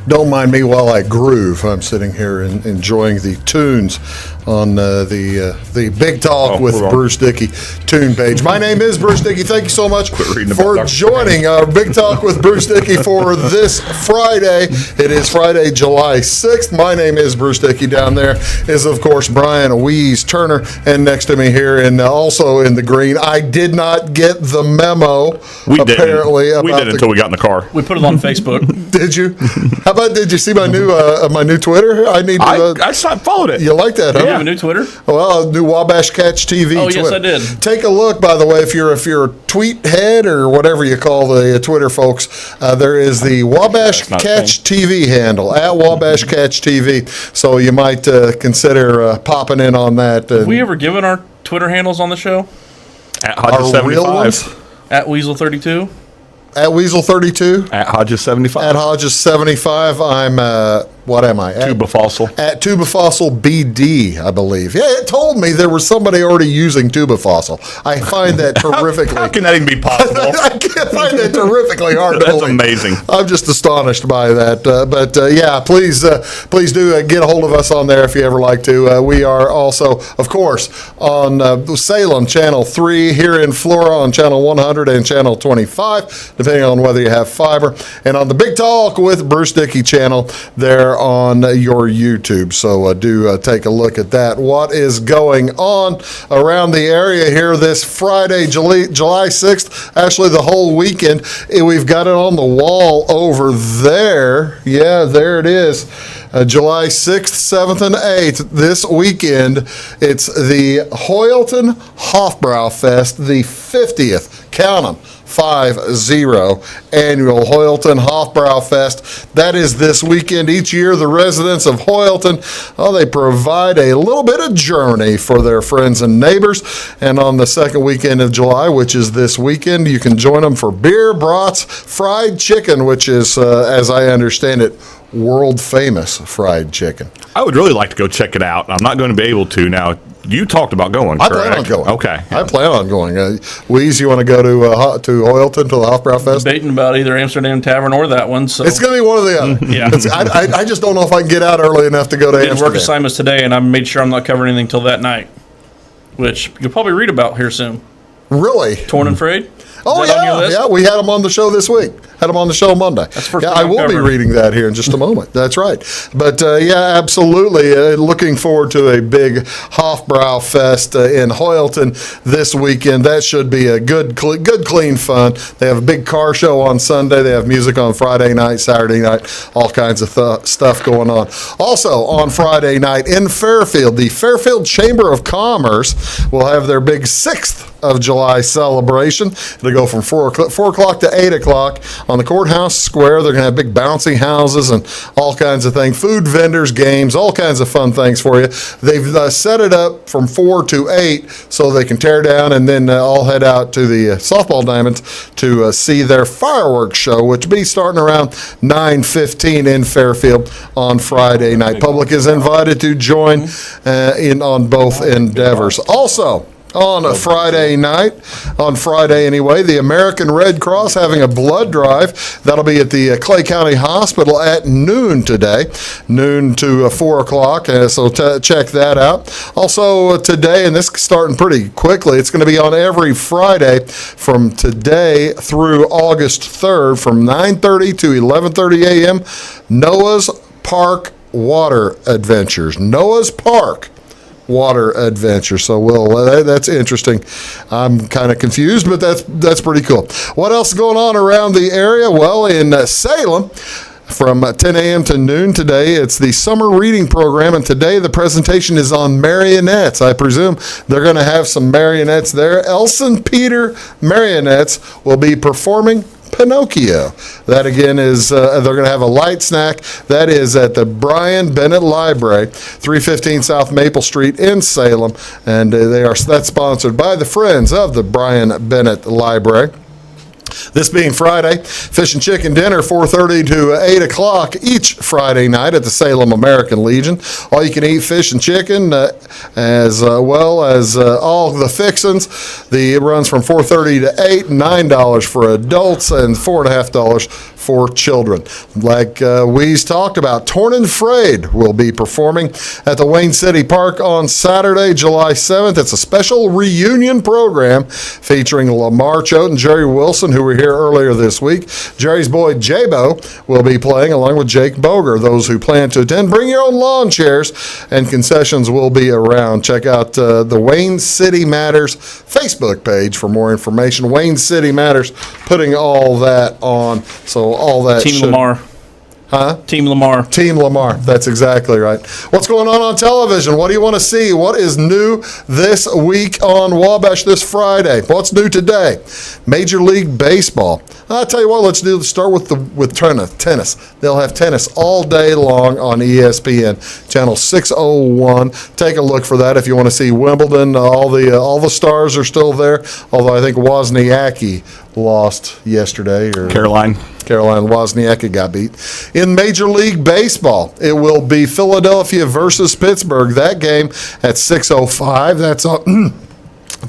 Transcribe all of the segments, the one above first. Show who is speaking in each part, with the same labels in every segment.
Speaker 1: Don't mind me while I groove. I'm sitting here enjoying the tunes on the Big Talk with Bruce Dickey tune page. My name is Bruce Dickey. Thank you so much for joining our Big Talk with Bruce Dickey for this Friday. It is Friday, July 6th. My name is Bruce Dickey. Down there is, of course, Brian Weeze Turner, and next to me here, and also in the green, I did not get the memo.
Speaker 2: We didn't until we got in the car.
Speaker 3: We put it on Facebook.
Speaker 1: Did you? How about, did you see my new Twitter?
Speaker 2: I followed it.
Speaker 1: You like that, huh?
Speaker 3: You have a new Twitter?
Speaker 1: Well, a new Wabash Catch TV.
Speaker 3: Oh,
Speaker 1: Twitter.
Speaker 3: yes, I did.
Speaker 1: Take a look, by the way, if you're a tweet head or whatever you call the Twitter folks. There is the Wabash Catch TV handle at Wabash Catch TV. So you might consider popping in on that.
Speaker 3: Have we ever given our Twitter handles on the show?
Speaker 2: At Hodges75.
Speaker 3: At Weasel32.
Speaker 1: At Weasel32.
Speaker 2: At Hodges75.
Speaker 1: At Hodges75. I'm, what am I?
Speaker 2: Tuba Fossil.
Speaker 1: At Tuba Fossil BD, I believe. Yeah, it told me there was somebody already using Tuba Fossil. I find that terrifically.
Speaker 2: How can that even be possible?
Speaker 1: I can't find that terrifically hard to believe.
Speaker 2: That's amazing.
Speaker 1: I'm just astonished by that. Yeah, please do get a hold of us on there if you ever like to. We are also, of course, on Salem Channel 3, here in Flora on Channel 100 and Channel 25, depending on whether you have fiber, and on the Big Talk with Bruce Dickey channel there on your YouTube. So do take a look at that. What is going on around the area here this Friday, July 6th? Actually, the whole weekend. We've got it on the wall over there. Yeah, there it is. July 6th, 7th, and 8th, this weekend, it's the Hoyleton Hofbrau Fest, the 50th, count 'em, 50 annual Hoyleton Hofbrau Fest. That is this weekend. Each year, the residents of Hoyleton, they provide a little bit of journey for their friends and neighbors. And on the second weekend of July, which is this weekend, you can join them for beer, brats, fried chicken, which is, as I understand it, world famous fried chicken.
Speaker 2: I would really like to go check it out. I'm not going to be able to now. You talked about going, correct?
Speaker 1: I plan on going.
Speaker 2: Okay.
Speaker 1: I plan on going. Weeze, you want to go to Hoyleton, to the Hofbrau Fest?
Speaker 3: Debating about either Amsterdam Tavern or that one. So
Speaker 1: it's going to be one or the other.
Speaker 3: Yeah.
Speaker 1: I just don't know if I can get out early enough to go to Amsterdam.
Speaker 3: Work assignments today, and I made sure I'm not covering anything till that night, which you'll probably read about here soon.
Speaker 1: Really?
Speaker 3: Torn and Frayed?
Speaker 1: Oh, yeah. We had them on the show this week. Had them on the show Monday. I will be reading that here in just a moment. That's right. But, yeah, absolutely. Looking forward to a big Hofbrau Fest in Hoyleton this weekend. That should be a good, clean fun. They have a big car show on Sunday. They have music on Friday night, Saturday night, all kinds of stuff going on. Also, on Friday night in Fairfield, the Fairfield Chamber of Commerce will have their big 6th of July celebration. It'll go from 4 o'clock to 8 o'clock on the courthouse square. They're going to have big bouncy houses and all kinds of things, food vendors, games, all kinds of fun things for you. They've set it up from 4 to 8 so they can tear down and then all head out to the softball diamonds to see their fireworks show, which will be starting around 9:15 in Fairfield on Friday night. Public is invited to join on both endeavors. Also, on a Friday night, the American Red Cross having a blood drive. That'll be at the Clay County Hospital at noon today, noon to 4 o'clock, so check that out. Also today, and this is starting pretty quickly, it's going to be on every Friday from today through August 3rd from 9:30 to 11:30 a.m., Noah's Park Water Adventures. Noah's Park Water Adventure. So, that's interesting. I'm kind of confused, but that's pretty cool. What else is going on around the area? Well, in Salem, from 10 a.m. to noon today, it's the summer reading program, and today the presentation is on marionettes. I presume they're going to have some marionettes there. Elson Peter Marionettes will be performing Pinocchio. That again is, they're going to have a light snack. That is at the Brian Bennett Library, 315 South Maple Street in Salem. And that's sponsored by the Friends of the Brian Bennett Library. This being Friday, fish and chicken dinner, 4:30 to 8 o'clock each Friday night at the Salem American Legion. All you can eat fish and chicken, as well as all the fixins. It runs from 4:30 to 8, $9 for adults and $4.50 for children. Like we's talked about, Torn and Frayed will be performing at the Wayne City Park on Saturday, July 7th. It's a special reunion program featuring Lamar Choate and Jerry Wilson, who were here earlier this week. Jerry's boy J-Bo will be playing along with Jake Boger. Those who plan to attend, bring your own lawn chairs, and concessions will be around. Check out the Wayne City Matters Facebook page for more information. Wayne City Matters putting all that on, so all that
Speaker 3: Team Lamar.
Speaker 1: Huh?
Speaker 3: Team Lamar.
Speaker 1: Team Lamar. That's exactly right. What's going on television? What do you want to see? What is new this week on Wabash this Friday? What's new today? Major League Baseball. I'll tell you what, let's start with tennis. They'll have tennis all day long on ESPN, channel 601. Take a look for that if you want to see Wimbledon. All the stars are still there, although I think Wozniacki lost yesterday. Or
Speaker 2: Caroline
Speaker 1: Wozniacki got beat. In Major League Baseball, it will be Philadelphia versus Pittsburgh. That game at 6:05. That's on.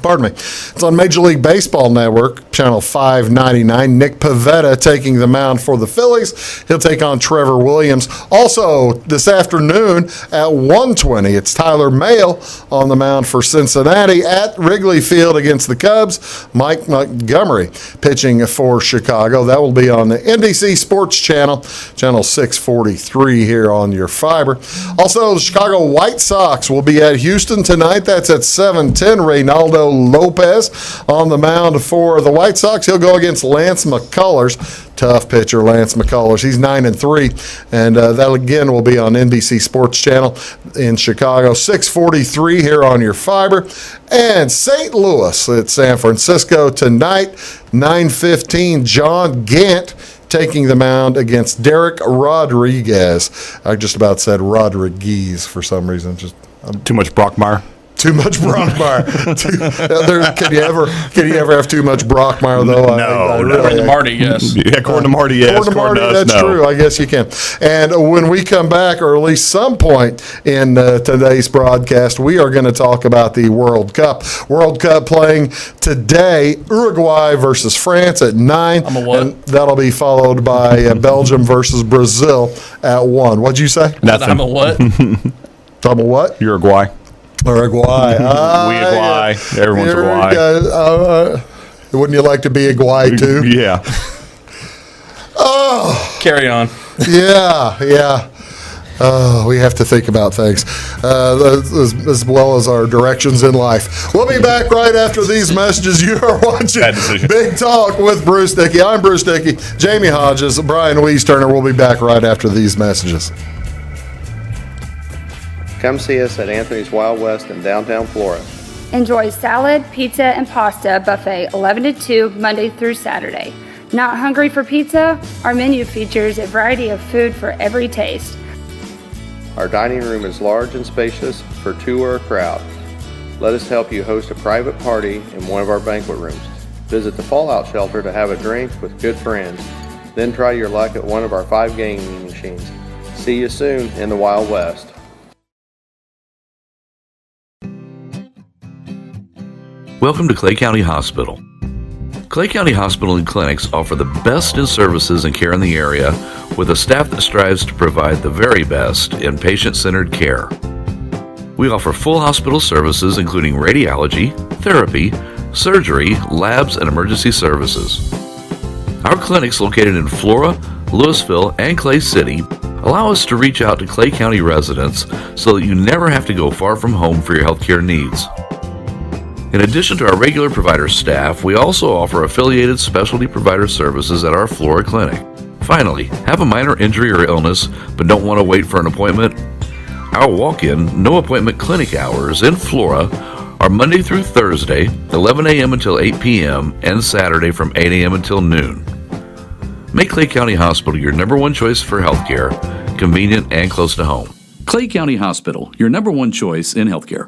Speaker 1: Pardon me. It's on Major League Baseball Network, channel 599. Nick Pivetta taking the mound for the Phillies. He'll take on Trevor Williams. Also, this afternoon at 1:20, it's Tyler Mahle on the mound for Cincinnati at Wrigley Field against the Cubs. Mike Montgomery pitching for Chicago. That will be on the NBC Sports Channel, channel 643 here on your fiber. Also, the Chicago White Sox will be at Houston tonight. That's at 7:10. Reynaldo Lopez on the mound for the White Sox. He'll go against Lance McCullers. Tough pitcher, Lance McCullers. He's 9-3, and that again will be on NBC Sports Channel in Chicago. 6:43 here on your fiber. And St. Louis at San Francisco tonight, 9:15. John Gant taking the mound against Derek Rodriguez. I just about said Rodriguez for some reason.
Speaker 2: too much Brockmeyer.
Speaker 1: Too much Brockmeyer. Can you ever have too much Brockmeyer though?
Speaker 2: No.
Speaker 3: According to Marty, yes.
Speaker 2: Yeah, according to Marty, yes.
Speaker 1: According to Marty, that's
Speaker 2: no.
Speaker 1: true. I guess you can. And when we come back, or at least some point in today's broadcast, we are going to talk about the World Cup. World Cup playing today, Uruguay versus France at 9.
Speaker 3: I'm a what?
Speaker 1: And that'll be followed by Belgium versus Brazil at 1. What'd you say?
Speaker 2: Nothing.
Speaker 3: I'm a what?
Speaker 1: I'm a what?
Speaker 2: Uruguay.
Speaker 1: Uruguay.
Speaker 2: Uruguay. Everyone's Uruguay.
Speaker 1: Wouldn't you like to be Uruguay too?
Speaker 2: Yeah.
Speaker 3: Carry on.
Speaker 1: Yeah. We have to think about things as well as our directions in life. We'll be back right after these messages. You are watching Big Talk with Bruce Dickey. I'm Bruce Dickey. Jamie Hodges, Brian Wiesturner. We'll be back right after these messages.
Speaker 4: Come see us at Anthony's Wild West in downtown Flora.
Speaker 5: Enjoy salad, pizza, and pasta buffet 11 to 2 Monday through Saturday. Not hungry for pizza? Our menu features a variety of food for every taste.
Speaker 4: Our dining room is large and spacious for two or a crowd. Let us help you host a private party in one of our banquet rooms. Visit the Fallout Shelter to have a drink with good friends. Then try your luck at one of our 5 gaming machines. See you soon in the Wild West.
Speaker 6: Welcome to Clay County Hospital. Clay County Hospital and Clinics offer the best in services and care in the area with a staff that strives to provide the very best in patient-centered care. We offer full hospital services including radiology, therapy, surgery, labs, and emergency services. Our clinics located in Flora, Louisville, and Clay City allow us to reach out to Clay County residents so that you never have to go far from home for your healthcare needs. In addition to our regular provider staff, we also offer affiliated specialty provider services at our Flora clinic. Finally, have a minor injury or illness but don't want to wait for an appointment? Our walk-in, no appointment clinic hours in Flora are Monday through Thursday, 11 a.m. until 8 p.m., and Saturday from 8 a.m. until noon. Make Clay County Hospital your number one choice for healthcare, convenient and close to home.
Speaker 7: Clay County Hospital, your number one choice in healthcare.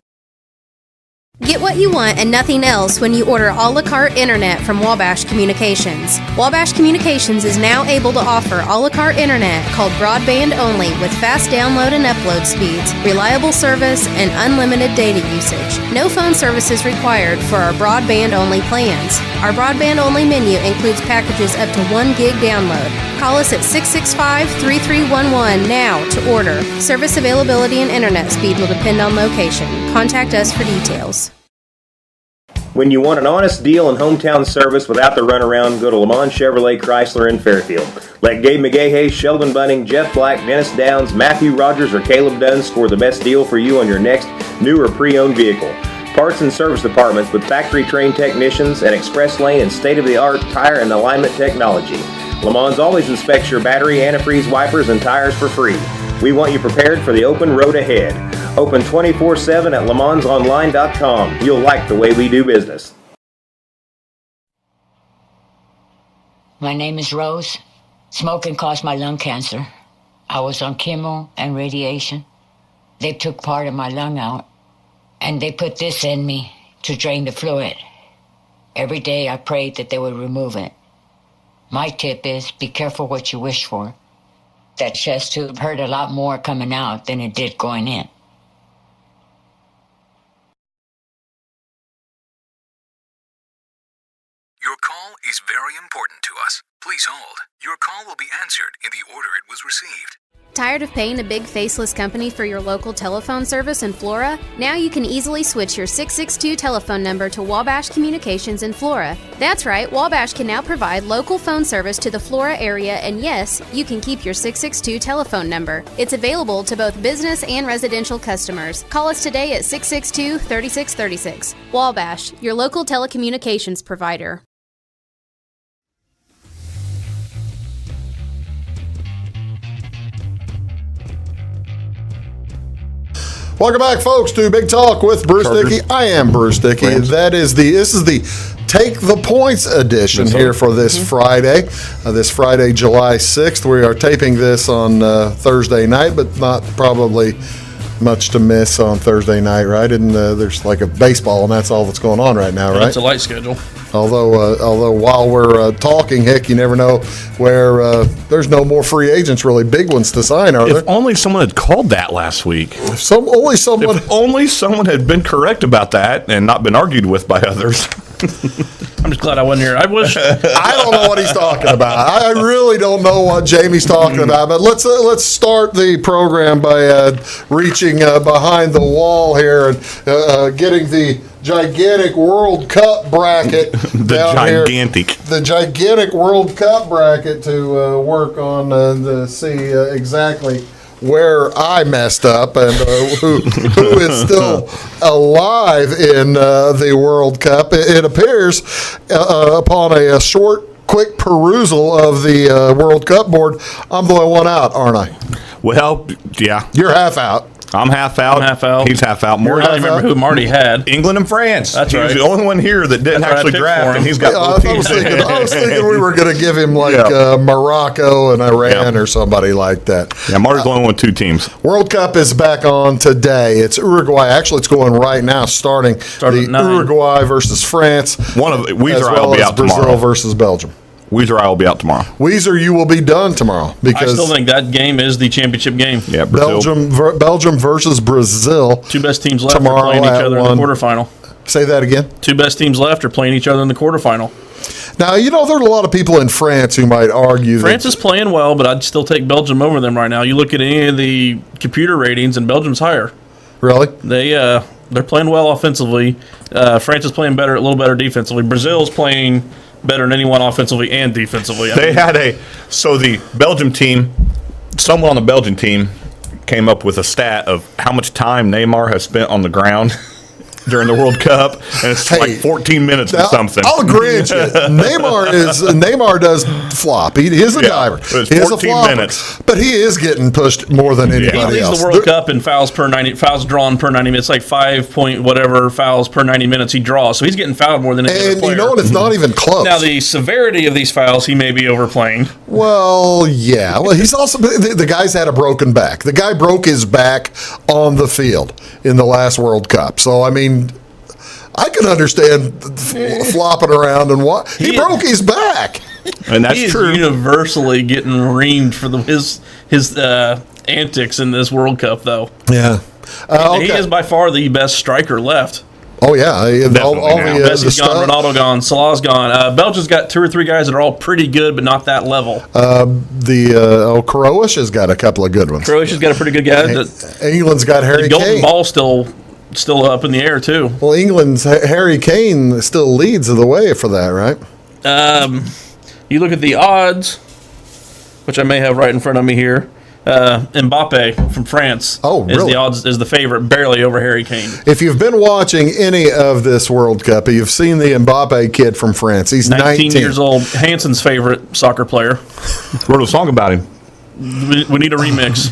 Speaker 8: Get what you want and nothing else when you order a la carte internet from Wabash Communications. Wabash Communications is now able to offer a la carte internet called broadband only with fast download and upload speeds, reliable service, and unlimited data usage. No phone service is required for our broadband only plans. Our broadband only menu includes packages up to 1 gig download. Call us at 665-3311 now to order. Service availability and internet speed will depend on location. Contact us for details.
Speaker 9: When you want an honest deal and hometown service without the runaround, go to Lamont Chevrolet Chrysler in Fairfield. Let Gabe McGahey, Sheldon Bunning, Jeff Black, Dennis Downs, Matthew Rogers, or Caleb Dunn score the best deal for you on your next new or pre-owned vehicle. Parts and service departments with factory-trained technicians and express lane and state-of-the-art tire and alignment technology. Lamont always inspects your battery, antifreeze, wipers, and tires for free. We want you prepared for the open road ahead. Open 24/7 at LeMansOnline.com. You'll like the way we do business.
Speaker 10: My name is Rose. Smoking caused my lung cancer. I was on chemo and radiation. They took part of my lung out, and they put this in me to drain the fluid. Every day I prayed that they would remove it. My tip is, be careful what you wish for. That chest tube hurt a lot more coming out than it did going in.
Speaker 11: Your call is very important to us. Please hold. Your call will be answered in the order it was received.
Speaker 8: Tired of paying a big faceless company for your local telephone service in Flora? Now you can easily switch your 662 telephone number to Wabash Communications in Flora. That's right, Wabash can now provide local phone service to the Flora area, and yes, you can keep your 662 telephone number. It's available to both business and residential customers. Call us today at 662-3636. Wabash, your local telecommunications provider.
Speaker 1: Welcome back, folks, to Big Talk with Bruce Dickey. I am Bruce Dickey. This is the Take the Points edition here for this Friday, July 6th. We are taping this on Thursday night, but not probably much to miss on Thursday night, right? And there's like a baseball, and that's all that's going on right now, right?
Speaker 3: It's a light schedule.
Speaker 1: Although while we're talking, heck, you never know where there's no more free agents, really big ones to sign, are there?
Speaker 2: If only someone had called that last week.
Speaker 1: If only someone
Speaker 2: had been correct about that and not been argued with by others.
Speaker 3: I'm just glad I wasn't here. I wish.
Speaker 1: I don't know what he's talking about. I really don't know what Jamie's talking about. But let's start the program by reaching behind the wall here and getting the gigantic World Cup bracket the gigantic World Cup bracket to work on to see exactly where I messed up and who is still alive in the World Cup. It appears upon a short, quick perusal of the World Cup board, I'm the only one out, aren't I?
Speaker 2: Well, yeah.
Speaker 1: You're half out.
Speaker 2: I'm half out. He's half out.
Speaker 3: I don't remember who Marty had.
Speaker 2: England and France.
Speaker 3: That's right.
Speaker 2: He's the only one here that didn't actually draft, and he's got both teams.
Speaker 1: I was thinking we were going to give him Morocco and Iran or somebody like that.
Speaker 2: Yeah, Marty's the only one with two teams.
Speaker 1: World Cup is back on today. It's Uruguay. Actually, it's going right now, starting the Uruguay versus France.
Speaker 2: One of Weezer
Speaker 1: as well
Speaker 2: will be
Speaker 1: as
Speaker 2: out
Speaker 1: Brazil
Speaker 2: tomorrow.
Speaker 1: versus Belgium.
Speaker 2: Weezer will be out tomorrow.
Speaker 1: Weezer, you will be done tomorrow because
Speaker 3: I still think that game is the championship game.
Speaker 2: Yeah, Brazil.
Speaker 1: Belgium versus Brazil.
Speaker 3: Two best teams left
Speaker 1: tomorrow
Speaker 3: are playing each other in the quarterfinal.
Speaker 1: Say that again.
Speaker 3: Two best teams left are playing each other in the quarterfinal.
Speaker 1: Now, there are a lot of people in France who might argue
Speaker 3: France is playing well, but I'd still take Belgium over them right now. You look at any of the computer ratings, and Belgium's higher.
Speaker 1: Really?
Speaker 3: They're playing well offensively. France is playing better, a little better defensively. Brazil's playing better than anyone offensively and defensively.
Speaker 2: The Belgium team, someone on the Belgian team came up with a stat of how much time Neymar has spent on the ground during the World Cup, and it's like 14 minutes or something.
Speaker 1: I'll grant you, Neymar does flop. He is a diver. He is a flopper, minutes. But he is getting pushed more than anybody else.
Speaker 3: He leads the World Cup in fouls drawn per 90 minutes. It's like 5 point whatever fouls per 90 minutes he draws. So he's getting fouled more than any other player.
Speaker 1: And you know what? It's not even close.
Speaker 3: Now, the severity of these fouls, he may be overplaying.
Speaker 1: Well, yeah. Well, he's also the guy's had a broken back. The guy broke his back on the field in the last World Cup. So, I mean, I can understand flopping around and what he broke his back,
Speaker 2: and that's true.
Speaker 3: He's universally getting reamed for his antics in this World Cup, though.
Speaker 1: Yeah,
Speaker 3: He is by far the best striker left.
Speaker 1: Oh yeah, all the
Speaker 3: Messi's gone, Ronaldo gone, Salah's gone. Belgium's got 2 or 3 guys that are all pretty good, but not that level.
Speaker 1: Croatia's got a couple of good ones.
Speaker 3: Croatia's got a pretty good guy.
Speaker 1: England's got Harry
Speaker 3: the golden
Speaker 1: Kane.
Speaker 3: ball still up in the air too.
Speaker 1: Well, England's Harry Kane still leads the way for that, right?
Speaker 3: You look at the odds, which I may have right in front of me here. Mbappe from France is the favorite, barely over Harry Kane.
Speaker 1: If you've been watching any of this World Cup, you've seen the Mbappe kid from France. He's 19
Speaker 3: years old. Hanson's favorite soccer player.
Speaker 2: Wrote a song about him.
Speaker 3: We need a remix.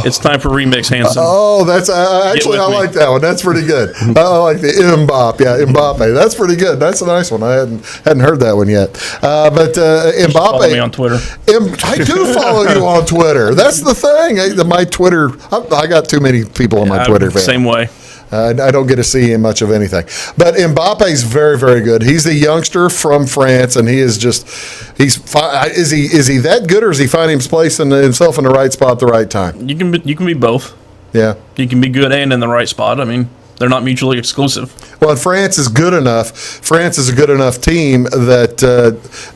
Speaker 3: It's time for remix, Hanson.
Speaker 1: Oh, that's actually I like that one. That's pretty good. I like the Mbappe. Yeah, Mbappe. That's pretty good. That's a nice one. I hadn't heard that one yet. But Mbappe.
Speaker 3: Follow me on Twitter.
Speaker 1: I do follow you on Twitter. That's the thing. My Twitter. I got too many people on my Twitter.
Speaker 3: Same way.
Speaker 1: I don't get to see much of anything. But Mbappe's very, very good. He's the youngster from France, and he is just is he that good, or is he finding himself in the right spot at the right time?
Speaker 3: You can be both.
Speaker 1: Yeah.
Speaker 3: You can be good and in the right spot. I mean, they're not mutually exclusive.
Speaker 1: Well, and France is good enough. France is a good enough team that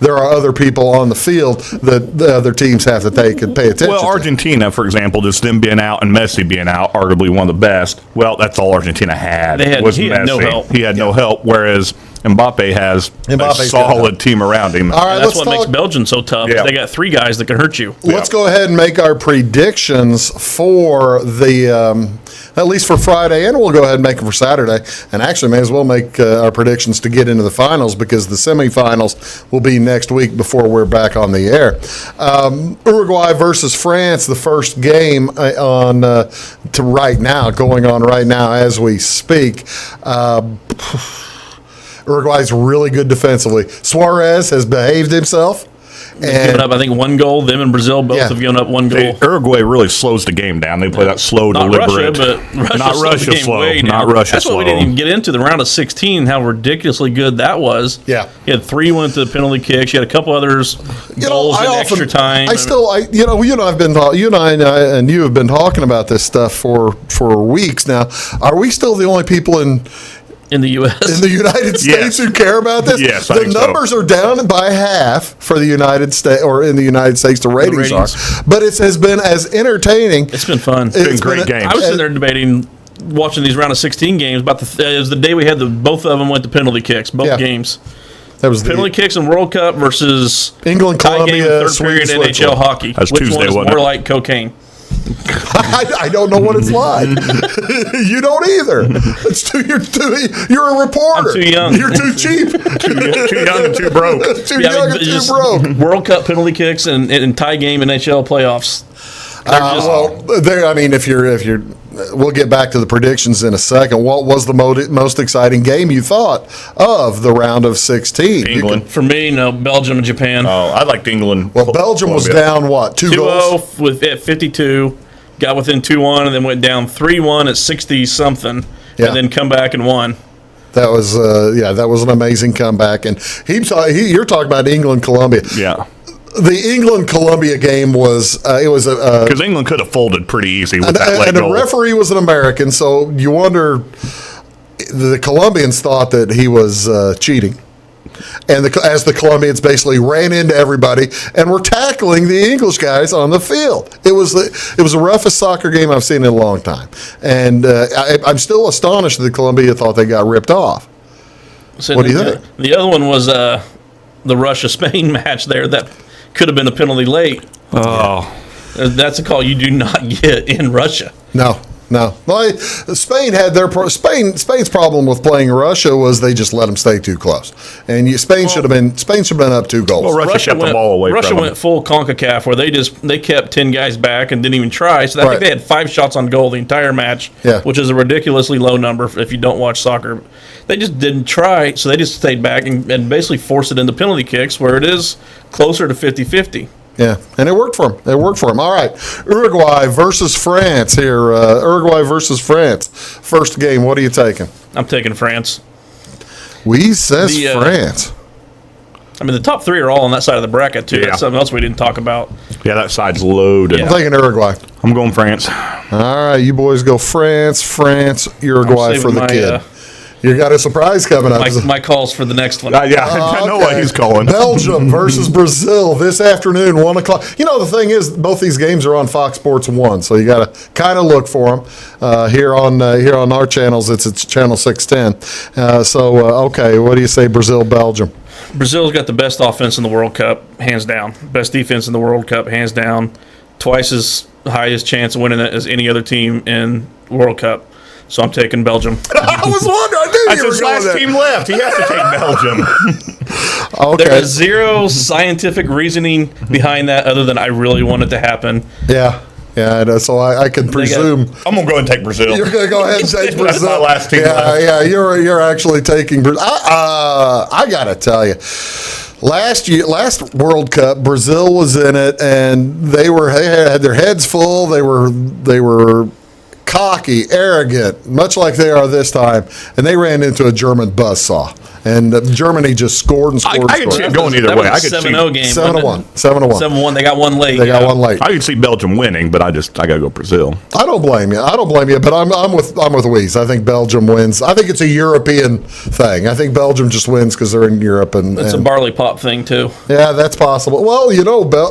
Speaker 1: there are other people on the field that the other teams have to take and pay attention
Speaker 2: Well, Argentina, for example, just them being out and Messi being out, arguably one of the best. Well, that's all Argentina had.
Speaker 3: He had no help.
Speaker 2: He had no help, whereas Mbappe has a solid team around him.
Speaker 1: All right,
Speaker 3: that's what makes Belgium so tough. Yeah. They got 3 guys that can hurt you.
Speaker 1: Let's go ahead and make our predictions for the at least for Friday, and we'll go ahead and make them for Saturday. And actually, may as well make our predictions to get into the finals, because the semifinals will be next week before we're back on the air. Uruguay versus France, the first game going on right now as we speak. Uruguay's really good defensively. Suarez has behaved himself.
Speaker 3: They've given up, I think, 1 goal. Them and Brazil both have given up 1 goal.
Speaker 2: Uruguay really slows the game down. They play that slow, deliberate.
Speaker 3: Not Russia slow. That's what we didn't even get into, the round of 16, how ridiculously good that was.
Speaker 1: Yeah.
Speaker 3: You had 3 went to the penalty kicks. You had a couple others goals in extra time.
Speaker 1: You and you have been talking about this stuff for weeks now. Are we still the only people in
Speaker 3: the U.S.
Speaker 1: in the United States who care about this?
Speaker 2: Yes,
Speaker 1: the numbers are down by half for the United States, or in the United States, the ratings are. But it has been as entertaining.
Speaker 3: It's been fun.
Speaker 2: It's been great games.
Speaker 3: I was sitting there debating, watching these round of 16 games. It was the day we had both of them went to penalty kicks, both games.
Speaker 1: That was
Speaker 3: penalty kicks in World Cup versus
Speaker 1: England, Colombia,
Speaker 3: game, third period NHL hockey.
Speaker 2: That's
Speaker 3: Which
Speaker 2: Tuesday,
Speaker 3: one is
Speaker 2: wasn't
Speaker 3: more
Speaker 2: it?
Speaker 3: like cocaine?
Speaker 1: I don't know what it's like. You don't either. You're a reporter.
Speaker 3: I'm too young.
Speaker 1: You're too cheap.
Speaker 2: too young and too broke.
Speaker 1: Too young and too broke.
Speaker 3: World Cup penalty kicks and tie game NHL playoffs.
Speaker 1: If you're, we'll get back to the predictions in a second. What was the most exciting game you thought of the round of 16?
Speaker 2: England.
Speaker 3: For me, no, Belgium and Japan.
Speaker 2: Oh, I liked England.
Speaker 1: Well, Belgium was down, 2 goals?
Speaker 3: 2-0 at 52, got within 2-1, and then went down 3-1 at 60-something, and then come back and won.
Speaker 1: That was that was an amazing comeback. And you're talking about England, Colombia.
Speaker 2: Yeah.
Speaker 1: The England-Colombia game was
Speaker 2: because England could have folded pretty easy with that late goal.
Speaker 1: And the referee was an American, so you wonder, the Colombians thought that he was cheating. And as the Colombians basically ran into everybody and were tackling the English guys on the field. It was the roughest soccer game I've seen in a long time. And I'm still astonished that Colombia thought they got ripped off.
Speaker 3: So
Speaker 1: what do you think?
Speaker 3: The other one was the Russia-Spain match there that could have been a penalty late.
Speaker 2: Oh.
Speaker 1: Yeah.
Speaker 3: That's a call you do not get in Russia.
Speaker 1: No. Well, Spain had Spain's problem with playing Russia was they just let them stay too close, and Spain should have been up 2 goals.
Speaker 2: Well, Russia kept the ball away.
Speaker 3: Russia went full CONCACAF where they kept 10 guys back and didn't even try. So I think they had 5 shots on goal the entire match, which is a ridiculously low number if you don't watch soccer. They just didn't try, so they just stayed back and basically forced it into penalty kicks where it is closer to 50-50.
Speaker 1: Yeah, and it worked for him. All right, Uruguay versus France here. Uruguay versus France. First game, what are you taking?
Speaker 3: I'm taking France.
Speaker 1: Says France.
Speaker 3: I mean, the top 3 are all on that side of the bracket, too. Yeah. That's something else we didn't talk about.
Speaker 2: Yeah, that side's loaded.
Speaker 1: I'm taking Uruguay.
Speaker 2: I'm going France.
Speaker 1: All right, you boys go France, Uruguay for the kid. You got a surprise coming up.
Speaker 3: My call's for the next one.
Speaker 2: I know what he's calling.
Speaker 1: Belgium versus Brazil this afternoon, 1 o'clock. You know, the thing is, both these games are on Fox Sports 1, so you got to kind of look for them. Here on our channels, it's channel 610. Okay, what do you say, Brazil, Belgium?
Speaker 3: Brazil's got the best offense in the World Cup, hands down. Best defense in the World Cup, hands down. Twice as highest chance of winning it as any other team in World Cup. So I'm taking Belgium.
Speaker 1: I was wondering. I knew you were
Speaker 2: his
Speaker 1: going
Speaker 2: last
Speaker 1: there.
Speaker 2: team left. He has to take Belgium.
Speaker 1: Okay.
Speaker 3: There is zero scientific reasoning behind that other than I really want it to happen.
Speaker 1: Yeah. So I can presume.
Speaker 2: I'm going to go ahead and take Brazil.
Speaker 1: You're going to go ahead and take Brazil.
Speaker 2: That's my last team left.
Speaker 1: Yeah, you're actually taking Brazil. I got to tell you. Last World Cup, Brazil was in it, and they had their heads full. They were cocky, arrogant, much like they are this time, and they ran into a German buzzsaw. And Germany just scored and scored.
Speaker 2: I could see it going either way. I could
Speaker 3: 7-0 game.
Speaker 1: 7-1. 7-1.
Speaker 3: They got one late.
Speaker 1: I
Speaker 2: could see Belgium winning, but I got to go Brazil.
Speaker 1: I don't blame you. But I'm with Weeze. I think Belgium wins. I think it's a European thing. I think Belgium just wins because they're in Europe.
Speaker 3: It's a barley pop thing, too.
Speaker 1: Yeah, that's possible. Well,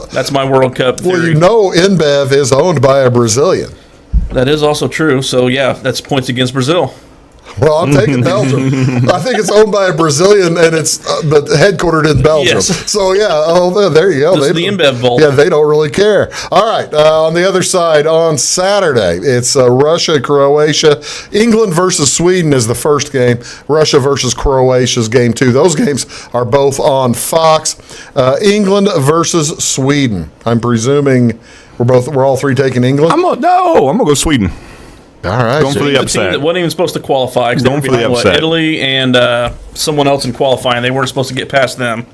Speaker 3: that's my World Cup theory.
Speaker 1: Well, InBev is owned by a Brazilian.
Speaker 3: That is also true. So, yeah, that's points against Brazil.
Speaker 1: Well, I'm taking Belgium. I think it's owned by a Brazilian, and it's but headquartered in Belgium.
Speaker 3: Yes.
Speaker 1: So, yeah, there you go.
Speaker 3: This is the InBev Bowl.
Speaker 1: Yeah, they don't really care. All right, on the other side, on Saturday, it's Russia, Croatia. England versus Sweden is the first game. Russia versus Croatia is game 2. Those games are both on Fox. England versus Sweden. I'm presuming we're all three taking England?
Speaker 2: I'm going to go Sweden.
Speaker 1: All right.
Speaker 2: Going for the
Speaker 3: team
Speaker 2: upset.
Speaker 3: that wasn't even supposed to qualify.
Speaker 2: Going for the upset.
Speaker 3: Italy and someone else in qualifying. They weren't supposed to get past them.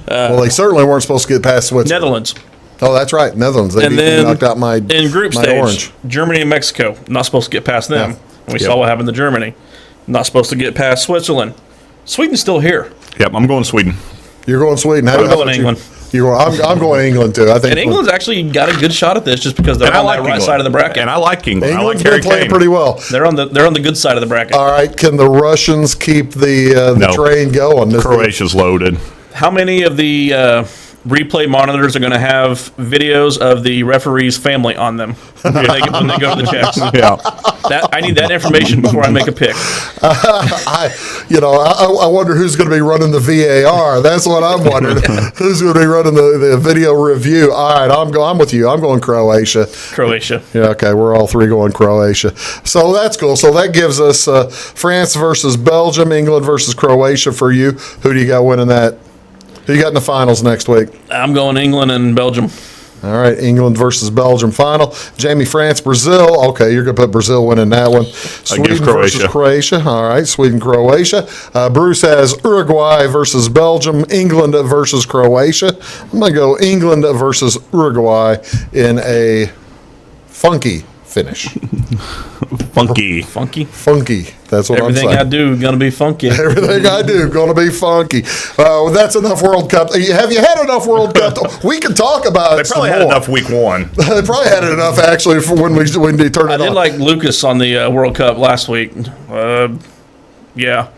Speaker 1: Well, they certainly weren't supposed to get past Switzerland.
Speaker 3: Netherlands.
Speaker 1: Oh, that's right. Netherlands. They knocked out my
Speaker 3: in group
Speaker 1: my
Speaker 3: stage,
Speaker 1: orange.
Speaker 3: Germany and Mexico. Not supposed to get past them.
Speaker 1: Yeah.
Speaker 3: And we saw what happened to Germany. Not supposed to get past Switzerland. Sweden's still here.
Speaker 2: Yep, I'm going Sweden.
Speaker 1: You're going Sweden.
Speaker 3: I'm going England.
Speaker 1: I'm going England too. I think.
Speaker 3: And England's actually got a good shot at this, just because they're on the right side of the bracket.
Speaker 2: And I like England.
Speaker 1: England's
Speaker 2: I like
Speaker 1: been playing pretty well.
Speaker 3: They're on the good side of the bracket.
Speaker 1: All right. Can the Russians keep the train going?
Speaker 2: Croatia's loaded.
Speaker 3: How many of the replay monitors are going to have videos of the referee's family on them when they go to the checks?
Speaker 2: Yeah.
Speaker 3: I need that information before I make a pick.
Speaker 1: I wonder who's going to be running the VAR. That's what I'm wondering. Who's going to be running the video review? All right, I'm with you. I'm going Croatia. Yeah, okay. We're all three going Croatia. So that's cool. So that gives us France versus Belgium, England versus Croatia for you. Who do you got winning that? Who you got in the finals next week?
Speaker 3: I'm going England and Belgium.
Speaker 1: All right, England versus Belgium final. Jamie, France, Brazil. Okay, you're going to put Brazil winning that one. Sweden versus Croatia. All right, Sweden, Croatia. Bruce has Uruguay versus Belgium, England versus Croatia. I'm going to go England versus Uruguay in a funky finish.
Speaker 2: Funky.
Speaker 1: That's what
Speaker 3: Everything
Speaker 1: I'm saying.
Speaker 3: I do going to be funky.
Speaker 1: Everything I do going to be funky. That's enough World Cup. Have you had enough World Cup? We can talk about it.
Speaker 2: They probably had enough week 1.
Speaker 1: They probably had enough actually for when they turned it on.
Speaker 3: I did like Lucas on the World Cup last week. Yeah.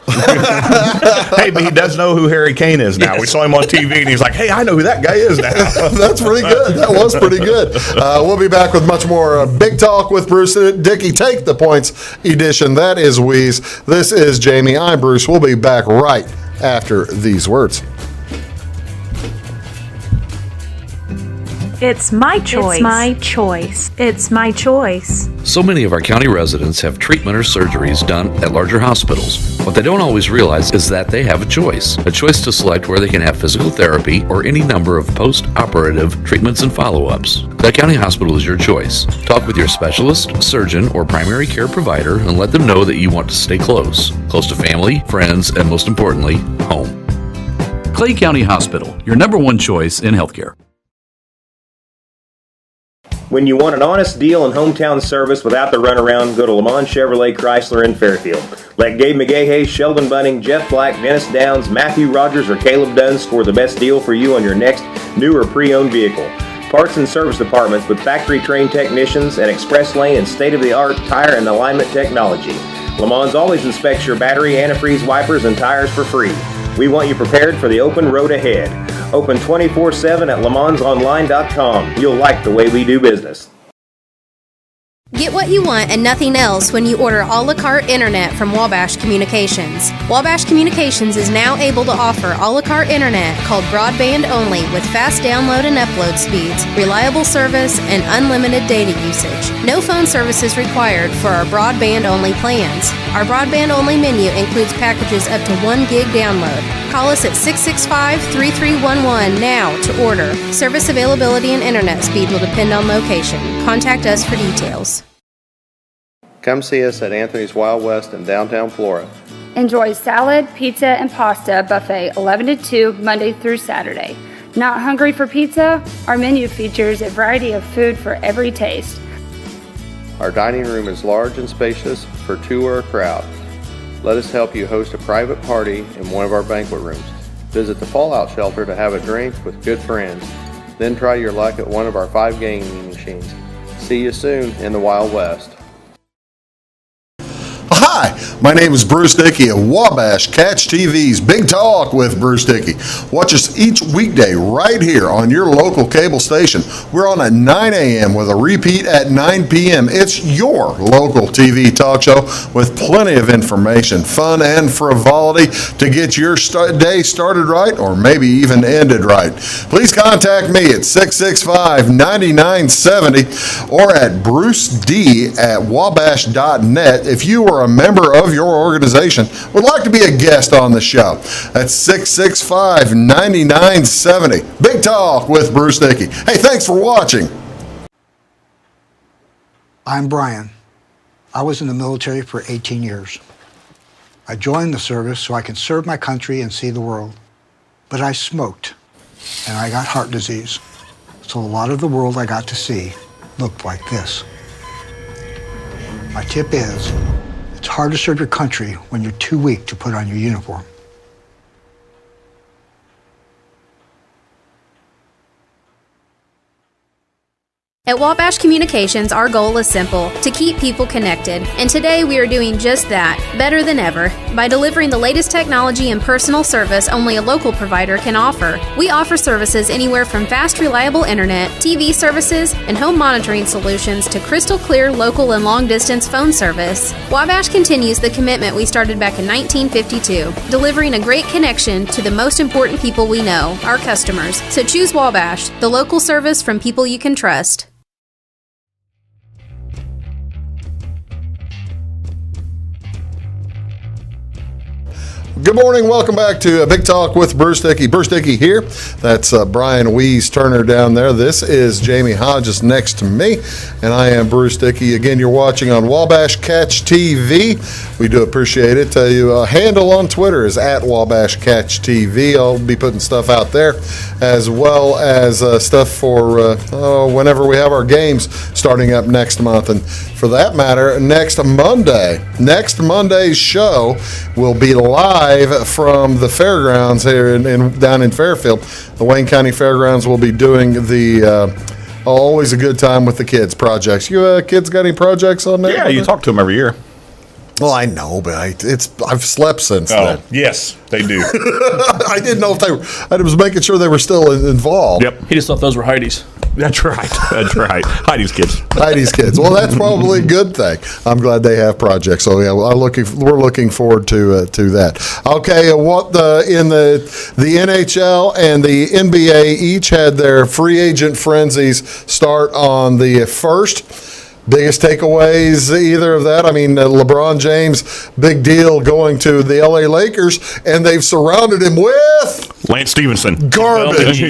Speaker 2: Hey, but he does know who Harry Kane is now. Yes. We saw him on TV, and he's like, hey, I know who that guy is now.
Speaker 1: That's pretty good. That was pretty good. We'll be back with much more Big Talk with Bruce and Dickey. Take the Points edition. That is Weeze. This is Jamie. I'm Bruce. We'll be back right after these words.
Speaker 12: It's my choice. It's my choice. It's my choice.
Speaker 6: So many of our county residents have treatment or surgeries done at larger hospitals. What they don't always realize is that they have a choice to select where they can have physical therapy or any number of post-operative treatments and follow-ups. Clay County Hospital is your choice. Talk with your specialist, surgeon, or primary care provider and let them know that you want to stay close to family, friends, and most importantly, home.
Speaker 7: Clay County Hospital, your number one choice in healthcare.
Speaker 9: When you want an honest deal and hometown service without the runaround, go to Le Mans Chevrolet Chrysler in Fairfield. Let Gabe McGahey, Sheldon Bunning, Jeff Black, Dennis Downs, Matthew Rogers, or Caleb Dunn score the best deal for you on your next new or pre-owned vehicle. Parts and service departments with factory-trained technicians and express lane and state-of-the-art tire and alignment technology. Le Mans always inspects your battery, antifreeze, wipers, and tires for free. We want you prepared for the open road ahead. Open 24/7 at lemansonline.com. You'll like the way we do business.
Speaker 8: Get what you want and nothing else when you order a la carte internet from Wabash Communications. Wabash Communications is now able to offer a la carte internet called broadband only with fast download and upload speeds, reliable service, and unlimited data usage. No phone service is required for our broadband only plans. Our broadband only menu includes packages up to 1 gig download. Call us at 665-3311 now to order. Service availability and internet speed will depend on location. Contact us for details.
Speaker 4: Come see us at Anthony's Wild West in downtown Flora.
Speaker 5: Enjoy salad, pizza, and pasta buffet 11 to 2 Monday through Saturday. Not hungry for pizza? Our menu features a variety of food for every taste.
Speaker 4: Our dining room is large and spacious for two or a crowd. Let us help you host a private party in one of our banquet rooms. Visit the Fallout Shelter to have a drink with good friends. Then try your luck at one of our 5 gaming machines. See you soon in the Wild West.
Speaker 1: Hi, my name is Bruce Dickey of Wabash Catch TV's Big Talk with Bruce Dickey. Watch us each weekday right here on your local cable station. We're on at 9 a.m. with a repeat at 9 p.m. It's your local TV talk show with plenty of information, fun, and frivolity to get your day started right or maybe even ended right. Please contact me at 665-9970 or at bruced@wabash.net if you are a member of your organization would like to be a guest on the show. That's 665-9970. Big Talk with Bruce Dickey. Hey, thanks for watching.
Speaker 13: I'm Brian. I was in the military for 18 years. I joined the service so I can serve my country and see the world. But I smoked, and I got heart disease. So a lot of the world I got to see looked like this. My tip is, it's hard to serve your country when you're too weak to put on your uniform.
Speaker 8: At Wabash Communications, our goal is simple, to keep people connected. And today we are doing just that, better than ever, by delivering the latest technology and personal service only a local provider can offer. We offer services anywhere from fast, reliable internet, TV services, and home monitoring solutions to crystal clear local and long-distance phone service. Wabash continues the commitment we started back in 1952, delivering a great connection to the most important people we know, our customers. So choose Wabash, the local service from people you can trust.
Speaker 1: Good morning. Welcome back to Big Talk with Bruce Dickey. Bruce Dickey here. That's Brian Wees Turner down there. This is Jamie Hodges next to me, and I am Bruce Dickey. Again, you're watching on Wabash Catch TV. We do appreciate it. Your handle on Twitter is at Wabash Catch TV. I'll be putting stuff out there, as well as stuff for whenever we have our games starting up next month. And for that matter, next Monday's show will be live from the fairgrounds here down in Fairfield. The Wayne County Fairgrounds will be doing the always a good time with the kids projects. You kids got any projects on there?
Speaker 2: Yeah, you talk to them every year.
Speaker 1: Well, I know, but I've slept since then.
Speaker 2: Yes, they do.
Speaker 1: I didn't know if they were. I was making sure they were still involved.
Speaker 2: Yep.
Speaker 3: He just thought those were Heidi's.
Speaker 2: That's right. That's right. Heidi's kids.
Speaker 1: Heidi's kids. Well, that's probably a good thing. I'm glad they have projects. So yeah, we're looking forward to that. Okay, what in the NHL and the NBA each had their free agent frenzies start on the 1st. Biggest takeaways, either of that? I mean, LeBron James, big deal going to the LA Lakers, and they've surrounded him with
Speaker 2: Lance Stevenson.
Speaker 1: Garbage.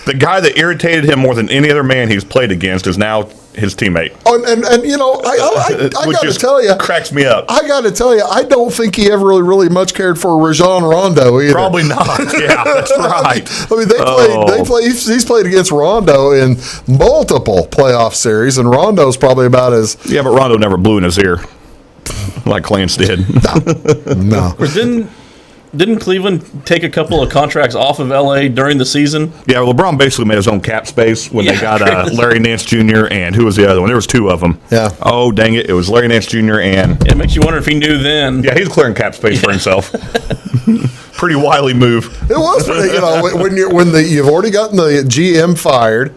Speaker 2: The guy that irritated him more than any other man he's played against is now his teammate.
Speaker 1: Oh, and you know, I got to tell you,
Speaker 2: cracks me up.
Speaker 1: I got to tell you, I don't think he ever really much cared for Rajon Rondo either.
Speaker 2: Probably not. Yeah, that's right.
Speaker 1: I mean, he's played against Rondo in multiple playoff series, and Rondo's probably about as
Speaker 2: but Rondo never blew in his ear like Lance did.
Speaker 1: No.
Speaker 3: Didn't Cleveland take a couple of contracts off of LA during the season?
Speaker 2: Yeah, LeBron basically made his own cap space when they got Larry Nance Jr. and who was the other one? There was two of them.
Speaker 1: Yeah.
Speaker 2: Oh, dang it. It was Larry Nance Jr. and...
Speaker 3: It makes you wonder if he knew then.
Speaker 2: Yeah, he's clearing cap space for himself. Pretty wily move.
Speaker 1: It was, when you've already gotten the GM fired,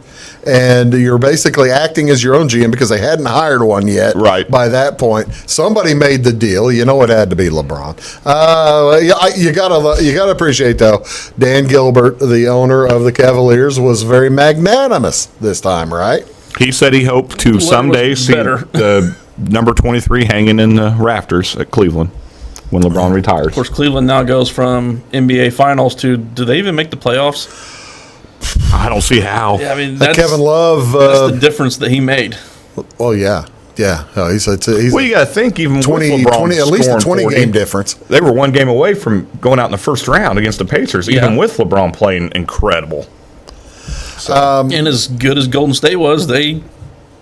Speaker 1: and you're basically acting as your own GM because they hadn't hired one yet.
Speaker 2: Right.
Speaker 1: By that point, somebody made the deal. You know it had to be LeBron. You gotta appreciate though. Dan Gilbert, the owner of the Cavaliers, was very magnanimous this time, right?
Speaker 2: He said he hoped to someday see the number 23 hanging in the rafters at Cleveland when LeBron retires.
Speaker 3: Of course, Cleveland now goes from NBA Finals to, do they even make the playoffs?
Speaker 2: I don't see how.
Speaker 3: Yeah, I mean, that's
Speaker 1: Kevin Love.
Speaker 3: That's the difference that he made.
Speaker 1: Oh yeah. He's
Speaker 2: well, you got to think even
Speaker 1: 20,
Speaker 2: with LeBron
Speaker 1: 20 at least a
Speaker 2: 20
Speaker 1: game difference.
Speaker 2: They were one game away from going out in the first round against the Pacers, even with LeBron playing incredible.
Speaker 3: So, and as good as Golden State was,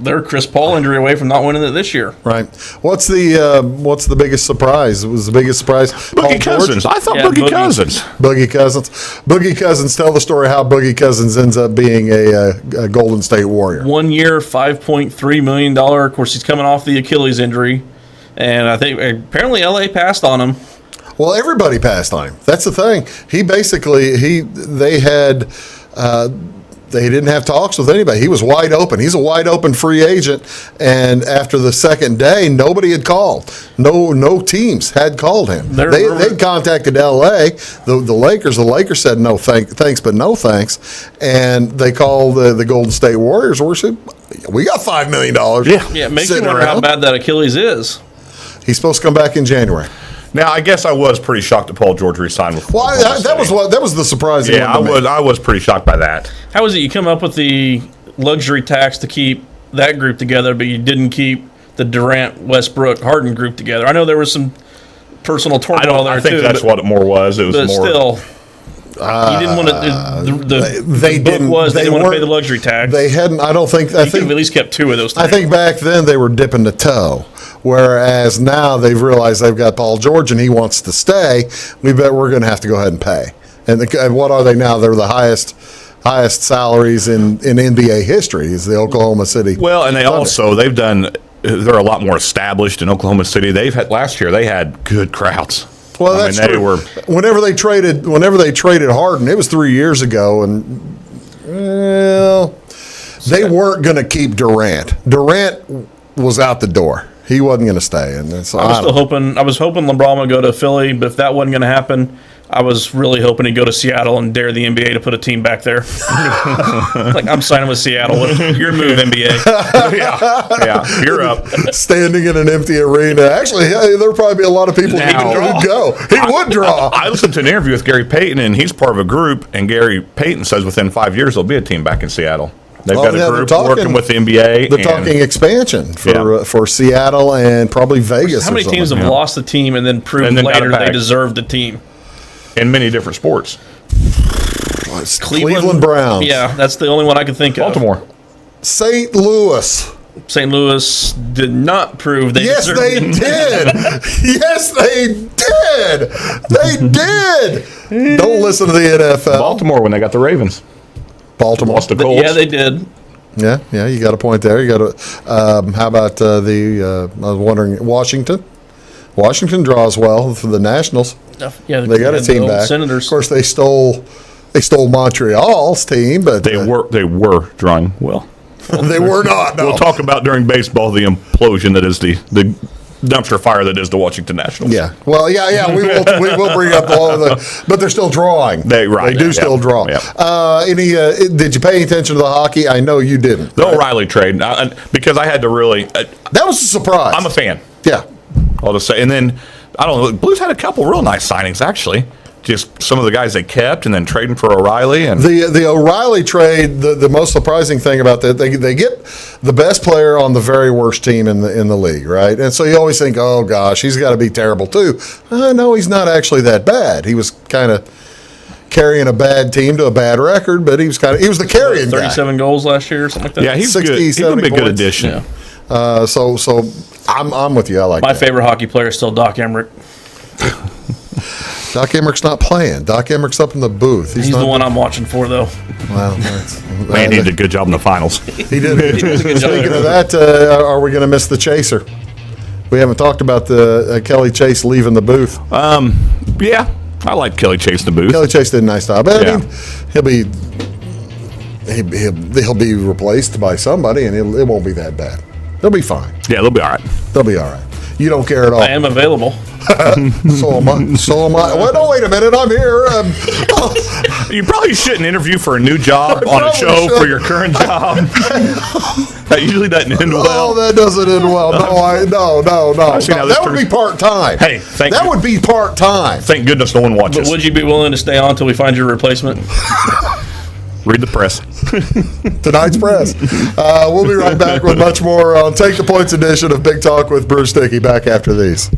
Speaker 3: they're Chris Paul injury away from not winning it this year.
Speaker 1: Right. What's the biggest surprise? Was the biggest surprise
Speaker 2: Boogie Cousins? I thought Boogie Cousins.
Speaker 1: Boogie Cousins. Boogie Cousins. Tell the story how Boogie Cousins ends up being a Golden State Warrior.
Speaker 3: 1 year, $5.3 million. Of course, he's coming off the Achilles injury, and I think apparently LA passed on him.
Speaker 1: Well, everybody passed on him. That's the thing. They didn't have talks with anybody. He was wide open. He's a wide open free agent. And after the second day, nobody had called. No teams had called him. They contacted L.A. The Lakers. The Lakers said no thanks, but no thanks. And they called the Golden State Warriors. We said, we got $5 million.
Speaker 3: Yeah, it makes you wonder how bad that Achilles is.
Speaker 1: He's supposed to come back in January.
Speaker 2: Now, I guess I was pretty shocked that Paul George resigned with.
Speaker 1: Well, that was the surprising.
Speaker 2: Yeah, I was pretty shocked by that.
Speaker 3: How is it you come up with the luxury tax to keep that group together, but you didn't keep the Durant, Westbrook, Harden group together? I know there was some personal turmoil there too.
Speaker 2: I think that's what it more was. It was
Speaker 3: but
Speaker 2: more.
Speaker 3: Still, you didn't want to. They didn't want to pay the luxury tax.
Speaker 1: They hadn't. I think
Speaker 3: could have at least kept two of those.
Speaker 1: I think back then they were dipping the toe. Whereas now they've realized they've got Paul George and he wants to stay. We bet we're going to have to go ahead and pay. And what are they now? They're the highest salaries in NBA history. Is the Oklahoma City?
Speaker 2: Well, and they're a lot more established in Oklahoma City. Last year they had good crowds.
Speaker 1: Well, that's true. Whenever they traded Harden, it was 3 years ago, and they weren't going to keep Durant. Durant was out the door. He wasn't going to stay, and so
Speaker 3: I was hoping LeBron would go to Philly, but if that wasn't going to happen, I was really hoping he'd go to Seattle and dare the NBA to put a team back there. I'm signing with Seattle. Your move, NBA.
Speaker 2: yeah, you're up.
Speaker 1: Standing in an empty arena. Actually, there'd probably be a lot of people who'd go. He would draw.
Speaker 2: I listened to an interview with Gary Payton, and he's part of a group, and Gary Payton says within 5 years there'll be a team back in Seattle. They've got a group working with the NBA.
Speaker 1: They're talking expansion for Seattle and probably Vegas.
Speaker 3: How many teams have lost the team and then proved later they deserved the team?
Speaker 2: In many different sports.
Speaker 1: Cleveland Browns.
Speaker 3: Yeah, that's the only one I can think of.
Speaker 2: Baltimore.
Speaker 1: St. Louis.
Speaker 3: St. Louis did not prove they deserved
Speaker 1: they did. Yes, they did. They did. Don't listen to the NFL.
Speaker 2: Baltimore when they got the Ravens.
Speaker 1: Baltimore
Speaker 2: lost the Colts.
Speaker 3: Yeah, they did.
Speaker 1: Yeah, you got a point there. You got to. How about I was wondering, Washington. Washington draws well for the Nationals.
Speaker 3: Yeah,
Speaker 1: they got a team back.
Speaker 3: Senators.
Speaker 1: Of course, they stole Montreal's team, but
Speaker 2: they were drawing well.
Speaker 1: They were not. No.
Speaker 2: We'll talk about during baseball the implosion that is the dumpster fire that is the Washington Nationals.
Speaker 1: Yeah. Well, yeah. We will bring up all of the, but they're still drawing. They do still draw.
Speaker 2: Yeah.
Speaker 1: Did you pay any attention to the hockey? I know you didn't.
Speaker 2: The O'Reilly trade, because I had to really.
Speaker 1: That was a surprise.
Speaker 2: I'm a fan.
Speaker 1: Yeah.
Speaker 2: I'll just say, and then I don't know. Blues had a couple real nice signings actually. Just some of the guys they kept, and then trading for O'Reilly. And
Speaker 1: the O'Reilly trade, the most surprising thing about that, they get the best player on the very worst team in the league, right? And so you always think, oh gosh, he's got to be terrible too. No, he's not actually that bad. He was kind of carrying a bad team to a bad record, but he was the carrying
Speaker 3: 37
Speaker 1: guy.
Speaker 3: goals last year, or something like that.
Speaker 2: Yeah, he's good. He's a big good addition.
Speaker 1: Yeah. So I'm with you. I like
Speaker 3: my
Speaker 1: that.
Speaker 3: favorite hockey player is still Doc Emmerich.
Speaker 1: Doc Emmerich's not playing. Doc Emmerich's up in the booth.
Speaker 3: He's the one I'm watching for, though.
Speaker 1: Well,
Speaker 2: Man, he did a good job in the finals.
Speaker 1: He did. Speaking of that, are we going to miss the chaser? We haven't talked about the Kelly Chase leaving the booth.
Speaker 2: Yeah, I like Kelly Chase in the booth.
Speaker 1: Kelly Chase did a nice job. But I mean, he'll be replaced by somebody, and it won't be that bad. They'll be fine.
Speaker 2: Yeah, they'll be all right.
Speaker 1: They'll be all right. You don't care at all.
Speaker 3: I am available.
Speaker 1: So am I. Well, no, wait a minute. I'm here.
Speaker 2: You probably shouldn't interview for a new job on a show for your current job. That usually doesn't end well.
Speaker 1: Oh, that doesn't end well. No. That would be part-time.
Speaker 2: Hey,
Speaker 1: that would be part-time.
Speaker 2: Thank goodness no one watches.
Speaker 3: But would you be willing to stay on until we find your replacement?
Speaker 2: Read the press.
Speaker 1: Tonight's press. We'll be right back with much more on Take the Points edition of Big Talk with Bruce Dickey. Back after these.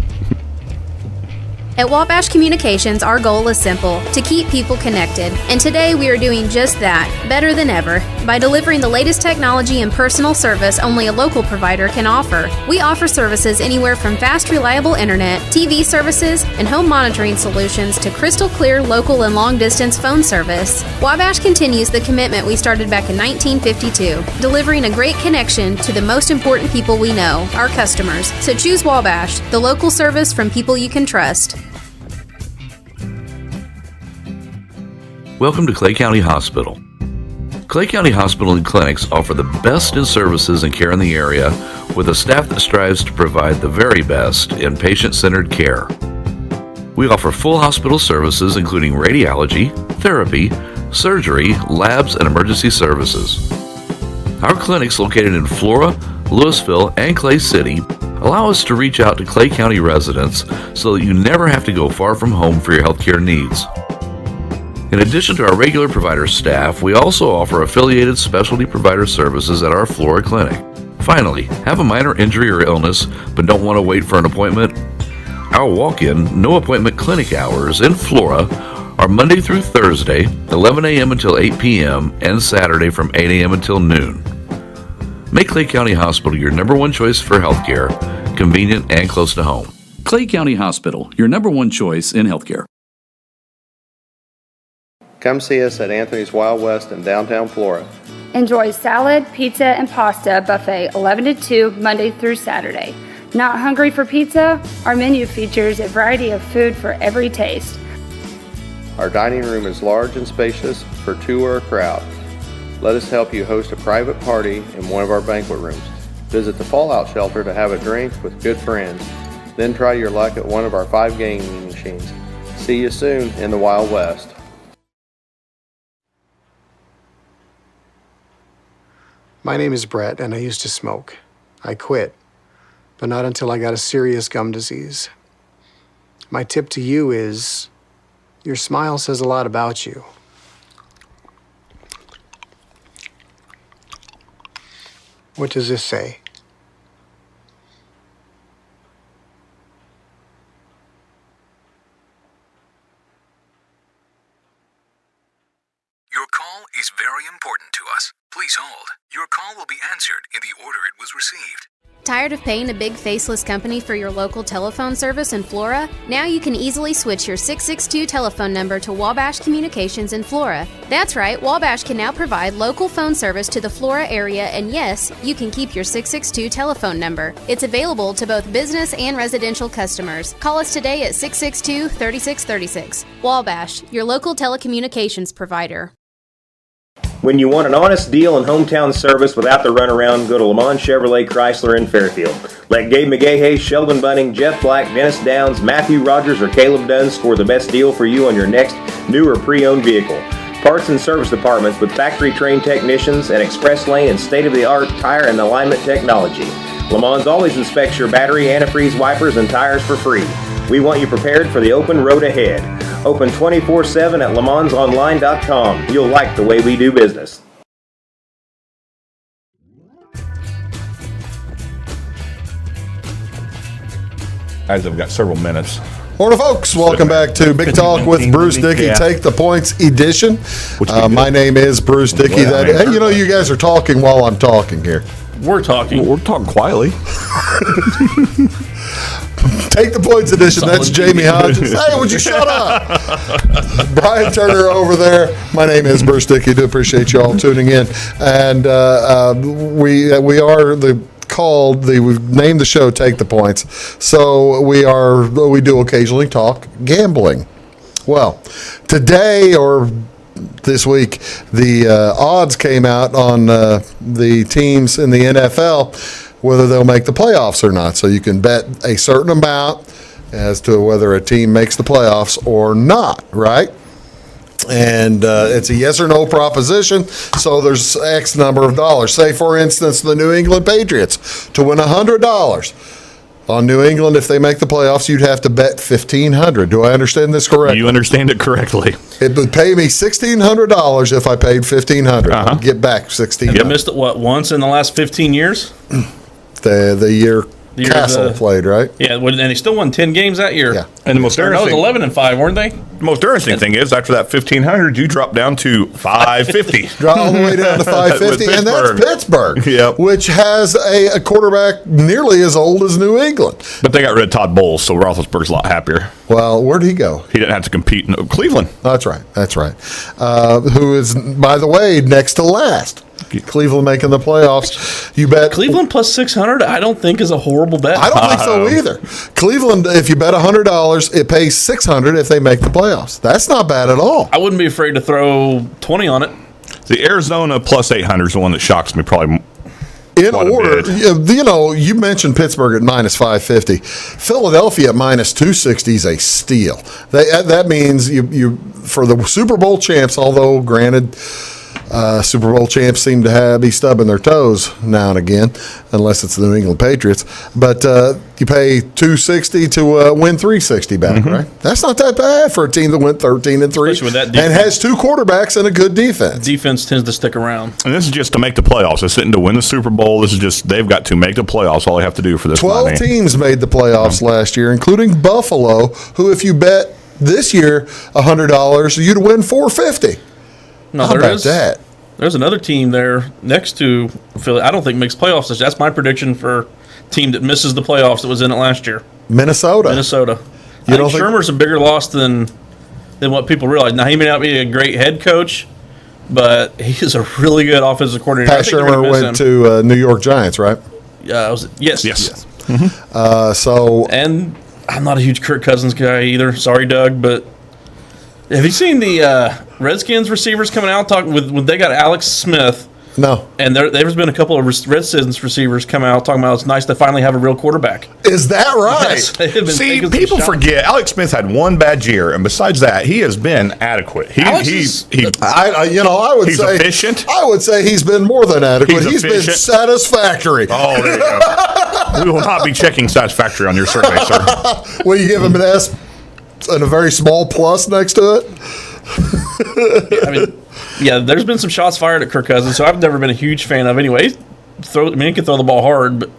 Speaker 8: At Wabash Communications, our goal is simple: to keep people connected. And today we are doing just that, better than ever, by delivering the latest technology and personal service only a local provider can offer. We offer services anywhere from fast, reliable internet, TV services, and home monitoring solutions to crystal clear local and long-distance phone service. Wabash continues the commitment we started back in 1952, delivering a great connection to the most important people we know, our customers. So choose Wabash, the local service from people you can trust.
Speaker 6: Welcome to Clay County Hospital. Clay County Hospital and Clinics offer the best in services and care in the area with a staff that strives to provide the very best in patient-centered care. We offer full hospital services including radiology, therapy, surgery, labs, and emergency services. Our clinics located in Flora, Louisville, and Clay City allow us to reach out to Clay County residents so that you never have to go far from home for your healthcare needs. In addition to our regular provider staff, we also offer affiliated specialty provider services at our Flora clinic. Finally, have a minor injury or illness but don't want to wait for an appointment? Our walk-in, no appointment clinic hours in Flora are Monday through Thursday, 11 a.m. until 8 p.m., and Saturday from 8 a.m. until noon. Make Clay County Hospital your number one choice for healthcare, convenient and close to home.
Speaker 7: Clay County Hospital, your number one choice in healthcare.
Speaker 4: Come see us at Anthony's Wild West in downtown Flora.
Speaker 5: Enjoy salad, pizza, and pasta buffet 11 to 2 Monday through Saturday. Not hungry for pizza? Our menu features a variety of food for every taste.
Speaker 4: Our dining room is large and spacious for two or a crowd. Let us help you host a private party in one of our banquet rooms. Visit the Fallout Shelter to have a drink with good friends. Then try your luck at one of our 5 gaming machines. See you soon in the Wild West.
Speaker 14: My name is Brett, and I used to smoke. I quit, but not until I got a serious gum disease. My tip to you is, your smile says a lot about you. What does this say?
Speaker 11: Your call is very important to us. Please hold. Your call will be answered in the order it was received.
Speaker 8: Tired of paying a big faceless company for your local telephone service in Flora? Now you can easily switch your 662 telephone number to Wabash Communications in Flora. That's right, Wabash can now provide local phone service to the Flora area, and yes, you can keep your 662 telephone number. It's available to both business and residential customers. Call us today at 662-3636. Wabash, your local telecommunications provider.
Speaker 9: When you want an honest deal and hometown service without the runaround, go to Lamont Chevrolet Chrysler in Fairfield. Let Gabe McGahey, Sheldon Bunning, Jeff Black, Dennis Downs, Matthew Rogers, or Caleb Dunn score the best deal for you on your next new or pre-owned vehicle. Parts and service departments with factory-trained technicians and express lane and state-of-the-art tire and alignment technology. Lamont always inspects your battery, antifreeze, wipers, and tires for free. We want you prepared for the open road ahead. Open 24/7 at LeMansOnline.com. You'll like the way we do business.
Speaker 2: Guys, I've got several minutes.
Speaker 1: Morning, folks. Welcome back to Big Talk with Bruce Dickey. Take the Points edition. My name is Bruce Dickey. Hey, you know, you guys are talking while I'm talking here.
Speaker 3: We're talking.
Speaker 2: We're talking quietly.
Speaker 1: Take the Points edition. That's Jamie Hodges. Hey, would you shut up? Brian Turner over there. My name is Bruce Dickey. Do appreciate you all tuning in. And we are we've named the show Take the Points. So we do occasionally talk gambling. Well, today or this week, the odds came out on the teams in the NFL, whether they'll make the playoffs or not. So you can bet a certain amount as to whether a team makes the playoffs or not, right? And it's a yes or no proposition, so there's X number of dollars. Say, for instance, the New England Patriots, to win $100 on New England, if they make the playoffs, you'd have to bet $1,500. Do I understand this correctly?
Speaker 2: You understand it correctly.
Speaker 1: It would pay me $1,600 if I paid $1,500. I'd get back $1,600.
Speaker 3: You missed it, once in the last 15 years?
Speaker 1: The year Castle played, right?
Speaker 3: Yeah, and they still won 10 games that year.
Speaker 1: Yeah.
Speaker 2: And the most interesting,
Speaker 3: 11-5, weren't they?
Speaker 2: The most interesting thing is, after that 1,500, you drop down to 550.
Speaker 1: Drop all the way down to 550, and that's Pittsburgh,
Speaker 2: yep.
Speaker 1: which has a quarterback nearly as old as New England.
Speaker 2: But they got rid of Todd Bowles, so Roethlisberger's a lot happier.
Speaker 1: Well, where'd he go?
Speaker 2: He didn't have to compete in Cleveland.
Speaker 1: That's right. Who is, by the way, next to last. Cleveland making the playoffs. You bet
Speaker 3: Cleveland plus 600. I don't think is a horrible bet.
Speaker 1: I don't think so either. Cleveland, if you bet $100, it pays $600 if they make the playoffs. That's not bad at all.
Speaker 3: I wouldn't be afraid to throw 20 on it.
Speaker 2: The Arizona plus 800 is the one that shocks me probably.
Speaker 1: In order, you mentioned Pittsburgh at minus 550. Philadelphia at minus 260 is a steal. That means you for the Super Bowl champs, although granted, Super Bowl champs seem to be stubbing their toes now and again, unless it's the New England Patriots. But you pay $260 to win $360 back, right? That's not that bad for a team that went 13-3,
Speaker 3: especially with that defense,
Speaker 1: and has two quarterbacks and a good defense.
Speaker 3: Defense tends to stick around.
Speaker 2: And this is just to make the playoffs. This isn't to win the Super Bowl. This is just they've got to make the playoffs. All they have to do for this
Speaker 1: 12
Speaker 2: money.
Speaker 1: teams made the playoffs last year, including Buffalo, who, if you bet this year $100, you'd win $450.
Speaker 3: No,
Speaker 1: How about that?
Speaker 3: There's another team there next to Philly. I don't think makes playoffs. That's my prediction for a team that misses the playoffs that was in it last year.
Speaker 1: Minnesota.
Speaker 3: I think Shermer's a bigger loss than what people realize. Now, he may not be a great head coach, but he is a really good offensive coordinator.
Speaker 1: Pat Shermer went to New York Giants, right?
Speaker 3: Yes.
Speaker 1: Mm-hmm.
Speaker 3: And I'm not a huge Kirk Cousins guy either. Sorry, Doug, but have you seen the Redskins receivers coming out talking when they got Alex Smith?
Speaker 1: No.
Speaker 3: And there's been a couple of Redskins receivers come out talking about it's nice to finally have a real quarterback.
Speaker 1: Is that right?
Speaker 3: Yes,
Speaker 2: see, people forget Alex Smith had one bad year, and besides that, he has been adequate. He's efficient.
Speaker 1: I would say he's been more than adequate. He's been satisfactory.
Speaker 2: Oh, there you go. We will not be checking satisfactory on your survey, sir.
Speaker 1: Will you give him an S and a very small plus next to it?
Speaker 3: There's been some shots fired at Kirk Cousins, so I've never been a huge fan of. Anyway, he can throw the ball hard,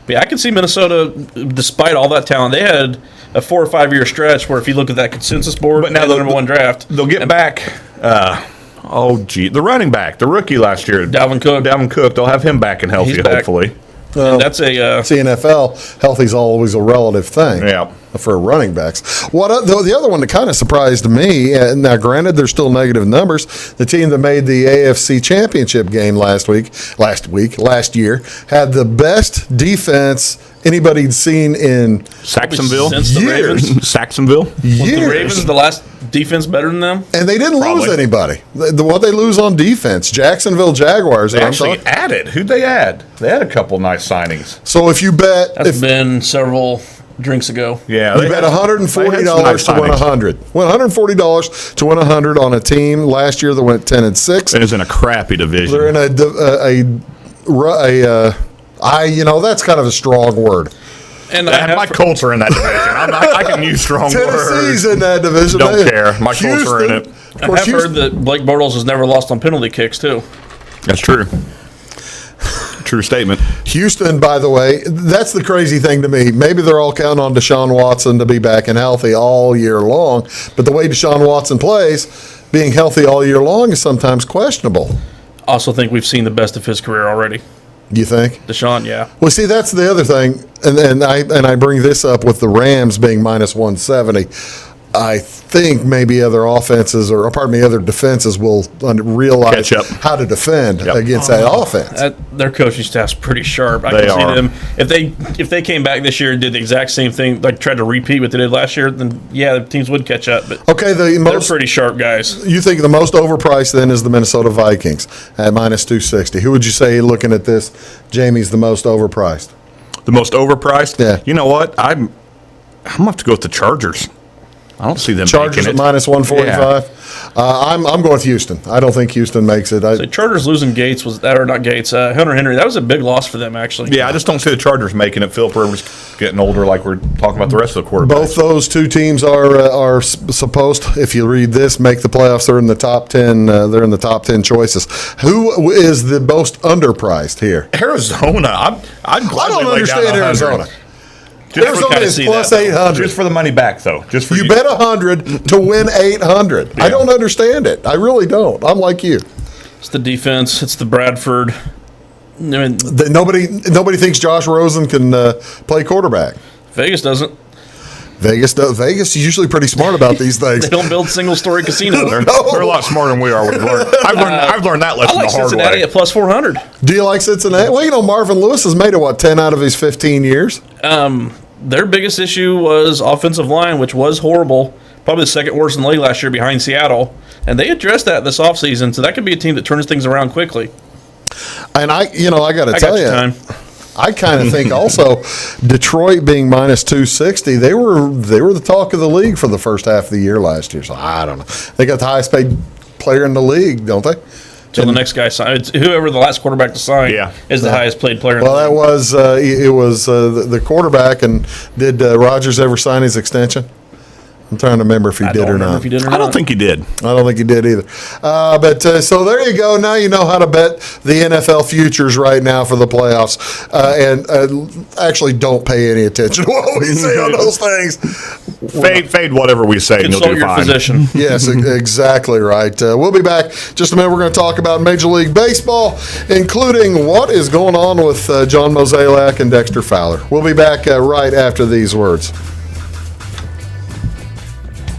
Speaker 3: but I can see Minnesota, despite all that talent, they had a 4 or 5 year stretch where if you look at that consensus board, but now the number one draft,
Speaker 2: they'll get back. The running back, the rookie last year,
Speaker 3: Dalvin
Speaker 2: Cook. They'll have him back and healthy,
Speaker 3: And
Speaker 2: hopefully.
Speaker 3: that's
Speaker 1: CNFL. Healthy's always a relative thing.
Speaker 2: Yeah.
Speaker 1: For running backs. The other one that kind of surprised me, and now granted there's still negative numbers, the team that made the AFC Championship game last year, had the best defense anybody'd seen in
Speaker 2: Saxonville.
Speaker 3: Since the Ravens.
Speaker 2: Saxonville.
Speaker 3: Was the Ravens the last defense better than them?
Speaker 1: And they didn't lose anybody. What they lose on defense, Jacksonville Jaguars.
Speaker 2: They actually added. Who'd they add? They had a couple nice signings.
Speaker 1: So if you bet,
Speaker 3: that's been several drinks ago.
Speaker 2: Yeah,
Speaker 1: you bet $140 to win $100. $140 to win $100 on a team last year that went 10-6.
Speaker 2: It is in a crappy division.
Speaker 1: They're in that's kind of a strong word.
Speaker 3: And
Speaker 2: my Colts are in that division. I can use strong words.
Speaker 1: Tennessee's in that division.
Speaker 2: Don't care. My Colts are in it.
Speaker 3: I have heard that Blake Bortles has never lost on penalty kicks too.
Speaker 2: That's true. True statement.
Speaker 1: Houston, by the way, that's the crazy thing to me. Maybe they're all counting on Deshaun Watson to be back and healthy all year long, but the way Deshaun Watson plays, being healthy all year long is sometimes questionable.
Speaker 3: Also think we've seen the best of his career already.
Speaker 1: You think?
Speaker 3: Deshaun, yeah.
Speaker 1: Well, see, that's the other thing, and I bring this up with the Rams being minus 170. I think maybe other offenses other defenses will realize how to defend against that offense.
Speaker 3: Their coaching staff's pretty sharp. I can see them if they came back this year and did the exact same thing, like tried to repeat what they did last year. Then the teams would catch up. But they're pretty sharp guys.
Speaker 1: You think the most overpriced then is the Minnesota Vikings at minus 260? Who would you say, looking at this, Jamie's the most overpriced?
Speaker 2: The most overpriced?
Speaker 1: Yeah.
Speaker 2: You know what? I'm gonna have to go with the Chargers. I don't see them
Speaker 1: Chargers
Speaker 2: making it.
Speaker 1: at minus 145. Yeah. I'm going with Houston. I don't think Houston makes it.
Speaker 3: So Chargers losing Gates Hunter Henry. That was a big loss for them, actually.
Speaker 2: Yeah, I just don't see the Chargers making it. Philip Rivers getting older, like we're talking about the rest of the quarterbacks.
Speaker 1: Both those two teams are supposed, if you read this, make the playoffs. They're in the top 10. They're in the top 10 choices. Who is the most underpriced here?
Speaker 2: Arizona. I
Speaker 1: don't understand Arizona.
Speaker 2: Arizona
Speaker 1: is plus 800.
Speaker 2: Just for the money back, though. Just for
Speaker 1: you bet 100 to win 800. Yeah. I don't understand it. I really don't. I'm like you.
Speaker 3: It's the defense. It's the Bradford. I mean,
Speaker 1: nobody thinks Josh Rosen can play quarterback.
Speaker 3: Vegas doesn't.
Speaker 1: Vegas is usually pretty smart about these things.
Speaker 3: They don't build single-story casinos.
Speaker 2: They're a lot smarter than we are. I've learned that lesson
Speaker 3: I like
Speaker 2: the hard
Speaker 3: Cincinnati
Speaker 2: way.
Speaker 3: at plus 400.
Speaker 1: Do you like Cincinnati? Well, Marvin Lewis has made it, 10 out of his 15 years?
Speaker 3: Their biggest issue was offensive line, which was horrible. Probably the second worst in the league last year behind Seattle. And they addressed that this offseason, so that could be a team that turns things around quickly.
Speaker 1: And I got to tell you, I kind of think also Detroit being minus 260, they were the talk of the league for the first half of the year last year. So I don't know. They got the highest paid player in the league, don't they?
Speaker 3: Till the next guy signs. Whoever the last quarterback to sign is the highest paid player in the league.
Speaker 1: Well, that was the quarterback. And did Rodgers ever sign his extension? I'm trying to remember if he did or not.
Speaker 2: I don't think he did.
Speaker 1: I don't think he did either. So there you go. Now you know how to bet the NFL futures right now for the playoffs. And actually don't pay any attention to what we say on those things.
Speaker 2: Fade whatever we say and you'll do fine.
Speaker 3: Physician.
Speaker 1: Yes, exactly right. We'll be back just a minute. We're going to talk about Major League Baseball, including what is going on with John Mozeliak and Dexter Fowler. We'll be back right after these words.